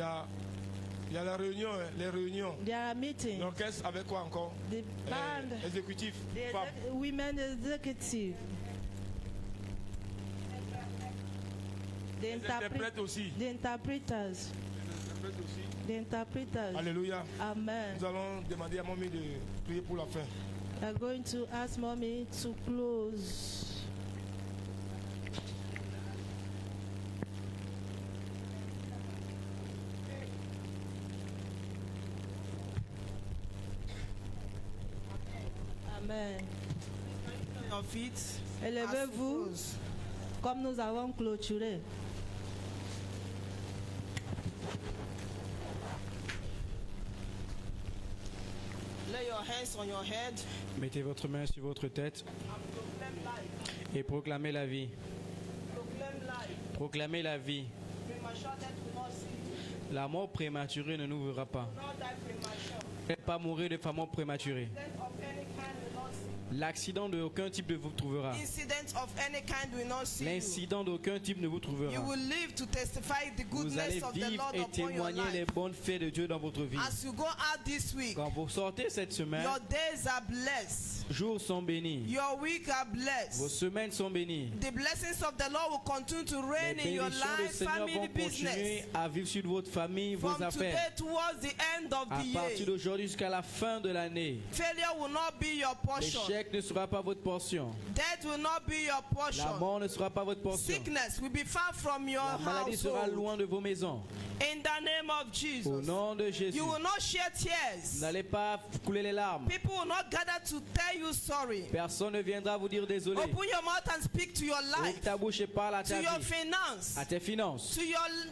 y a la réunion, hein, les réunions. There are meetings. L'orchestre avec quoi encore? The band, Exécutif. the Femmes. women executive, the, Les interprètes aussi. the interpreters, Les interprètes aussi. the interpreters. Alléluia. Amen. Nous allons demander à Mommy de prier pour la fin. We are going to ask mommy to close. Amen. En fait, Élevez-vous comme nous avons clôturé. Lay your hands on your head. Mettez votre main sur votre tête Proclaim life. et proclamez la vie. Proclaim life. Proclamez la vie. Premature death will not see you. La mort prématurée ne nous verra pas. Do not die premature. Ne pas mourir de façon prématurée. Death of any kind will not see you. L'accident de aucun type ne vous trouvera. Incident of any kind will not see you. L'incident d'aucun type ne vous You trouvera. will live to testify the Vous allez goodness of the vivre Lord et upon your témoigner les life. bonnes faits de Dieu dans votre vie. As you go out this week, Quand vous sortez cette semaine, your days are blessed. jours sont bénis. Your week are Vos blessed. semaines sont bénies. The blessings of the Lord will continue to reign Les in your bénédictions du life, Seigneur family, vont continuer business. à vivre sur votre famille, vos From today affaires. towards the end of À the partir year, d'aujourd'hui jusqu'à la fin de l'année, failure will not be your portion. l'échec ne sera pas votre portion. Death will not be your La portion. mort ne sera pas votre portion. Sickness will be far from your La maladie sera household. loin de vos maisons. In the name of Au Jesus, nom de Jésus, you will not shed vous tears. n'allez pas couler les larmes. People will not gather to tell you sorry. Personne ne viendra vous dire désolé. Open your mouth and speak to your Ouvre life, ta bouche et parle à to ta your vie, finance, à tes finances, to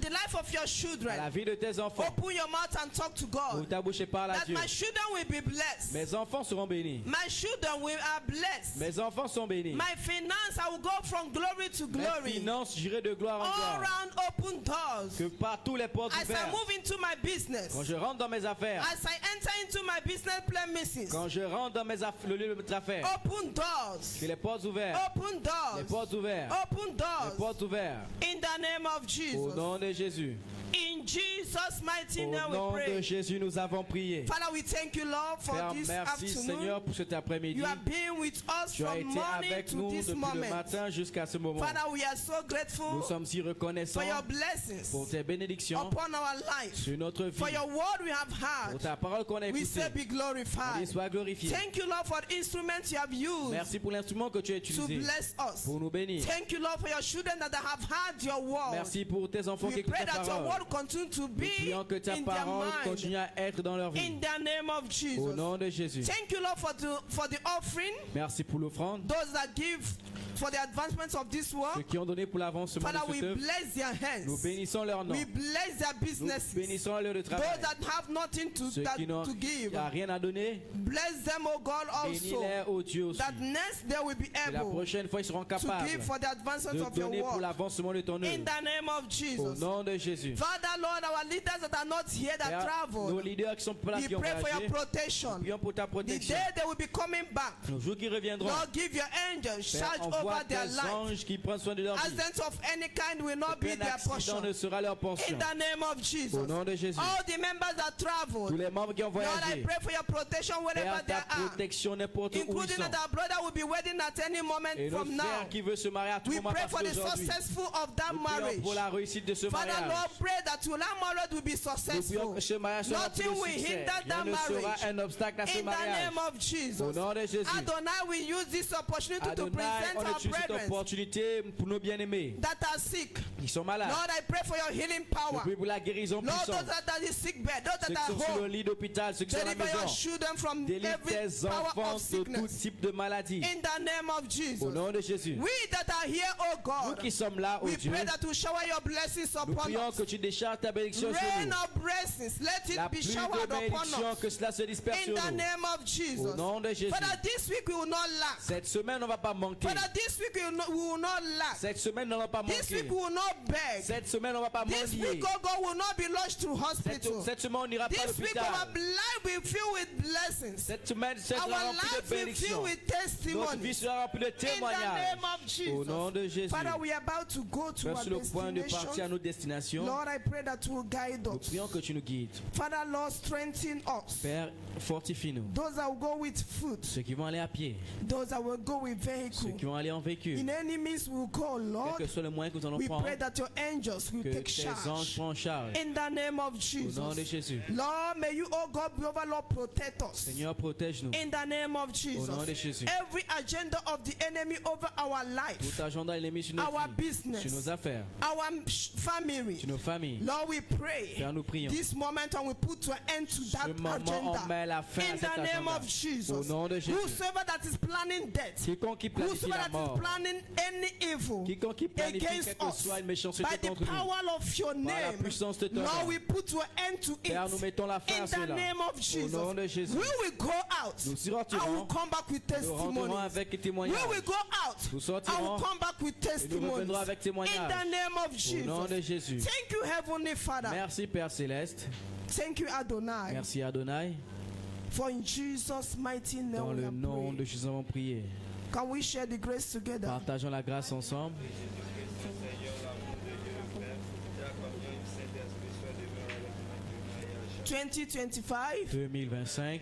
the life of your à la children. vie de tes enfants. Open your mouth and talk to Ouvre God. ta bouche et parle à That Dieu. my children will be blessed. Mes enfants seront bénis. My children are blessed. Mes enfants sont bénis. My finance, I will go from glory to Mes glory. finances, j'irai de gloire en All gloire. around open doors. Que par tous les portes As I ouvertes. move into my business, Quand je rentre dans mes affaires, as I enter into my business premises, quand je rentre dans le lieu de mes affaires, open doors. que les portes ouvertes, Open les doors. portes ouvertes, Open les doors. portes ouvertes. In the name of Au Jesus. nom de Jésus. In Jesus' mighty Au name nom we de pray. Jésus, nous avons prié. Father, we thank you, Lord, for Père, this merci afternoon. Seigneur pour cet après-midi. You have been with us Tu as from été morning avec to nous this depuis le moment. matin jusqu'à ce moment. Father, we are so Nous grateful sommes si reconnaissants for your blessings pour tes bénédictions upon our life. sur notre vie, For your word we have pour heard. ta parole qu'on a We say écoutée. be glorified. Sois glorifié. Thank you, Lord, for the instruments you have used Merci pour l'instrument que tu as to utilisé bless us. pour nous bénir. Thank you, Lord, for your children that have heard your word. Merci pour tes enfants qui We écoutent pray ta that your parole. word continue to Nous be prions que ta in their parole mind. continue à être dans leur vie. In the name of Au Jesus. nom de Jésus. Thank you, Lord, for the offering. Merci pour l'offrande. Those that give for the advancement of this Ceux work. qui ont donné pour l'avancement Father, de we cette œuvre, bless their nous hands. bénissons leur nom. We bless their Nous businesses. bénissons leur lieu de Those travail. that have nothing Ceux qui n'ont to give. rien à donner, Bless them, oh God, bénis-les, also. ô Dieu aussi. That next they will be Et la able prochaine fois, ils seront to capables give for the advancement de of your donner pour work. l'avancement de ton In œuvre. the name of Au Jesus. nom de Jésus. Father, Lord, our leaders that are not here, that Père, nos traveled, leaders qui sont pas là, we qui ont pray for voyagé, your protection. prions pour ta The protection. day they will be coming back, Nos jours qui reviendront, Lord, give your angels Père, charge envoie over their tes life. anges qui prennent soin de leur vie. Accidents of any kind will not be Aucun their accident portion. ne sera leur portion. In the name of Au Jesus. nom de Jésus. All the members that Tous traveled, les membres qui ont Lord, I voyagé, pray for your protection wherever Père, they ta are. protection n'importe où ils Including sont. that our brother will be wedding at any moment Et notre from now. frère qui veut se marier à tout We moment pray parce for the qu'aujourd'hui, successful of that nous prions marriage. pour la réussite de ce Father, mariage. Lord, pray that that marriage will be Nous prions successful. que ce mariage sera Nothing plus de will succès. hinder Rien that ne sera marriage. un obstacle à ce In the mariage. name of Jesus. Au nom de Jésus. Adonai, we use this opportunity to Adonai, present on our utilise cette brethren opportunité pour nos bien-aimés. that are sick. Ils sont malades. Lord, I pray for your healing Je power. prie pour la guérison Lord, puissante. those that are in sick bed, those Ceux that qui are sont sur le home, lit d'hôpital, ceux qui sont à la deliver your maison. children from Délivre every tes power enfants of de tout sickness. type de maladie. In the name of Jesus. Au nom de Jésus. We that are here, oh Nous God, qui sommes là, oh we Dieu, pray that you shower your blessings nous upon prions us. que tu décharges ta bénédiction sur Rain nous. of blessings, let La it be pluie de showered upon bénédiction, us. que cela se disperse In sur the nous. name of Jesus. Au nom de Jésus. Father, this week we will not lack. Cette semaine, on ne va pas manquer. Father, this week we will not lack. Cette semaine, on ne va pas This manquer. week we will not beg. Cette semaine, on ne va pas This mendier. week, oh God, will not be lodged to hospital. Cette semaine, on n'ira pas à This week our l'hôpital. life will fill with blessings. Cette semaine, sera Our remplie de life will fill bénédictions. with Notre vie testimonies. sera remplie de In the témoignages. name of Au nom Jesus. de Jésus. Father, we are about to go to Frère, our sur le point de partir à destination. nos destinations, Lord, I pray that you will guide nous us. prions que tu nous guides. Father, Lord, strengthen us. Père, fortifie-nous. Those that will go with foot, Ceux qui vont aller à pied, those that will go with ceux vehicle. qui vont aller en véhicule, In any means we will go, quel Lord. que soit le moyen que nous allons We prendre, pray that your angels will que take tes anges charge. prennent en charge. In the name of Au nom de Jesus. Jésus. Lord, may you, oh God, be over, Lord, protect us. Seigneur, protège-nous. In the name of Au nom de Jesus. Jésus. Every agenda of the enemy over our life, Tout agenda est mis sur nos our vies, business, sur nos affaires, our family. sur nos familles. Lord, Lord, we pray Père, nous prions. this moment and we put an end to that Ce moment, agenda. on met la fin à In cet the name agenda. of Jesus. Au nom de Jésus. Whosoever that is planning death, Quiconque qui planifie whosoever la that mort, is planning any evil quiconque qui planifie against quelque us, soit une méchanceté by the contre nous, power of your par la name, puissance de ton Lord, nom, we put an end to it. Père, nous mettons la fin In à the cela. name of Au nom de Jesus, Jésus. we will go out. Nous I will sortirons. come back with Nous rentrerons testimonies. avec We témoignages. will go out. Nous I sortirons. will come back with Et nous testimonies. reviendrons avec In témoignages. the name of Au nom de Jesus. Jésus. Thank you, Heavenly Father. Merci Père Céleste. Thank you, Adonai. Merci Adonai. For in Jesus' mighty name Dans we le are nom praying. de Jésus, nous avons prié. Can we share the grace together? Partageons la grâce ensemble. Seigneur, l'amour de Dieu le Père, et la communion du Saint-Esprit soit demeurée avec nous maintenant et à jamais. 2025. 2025.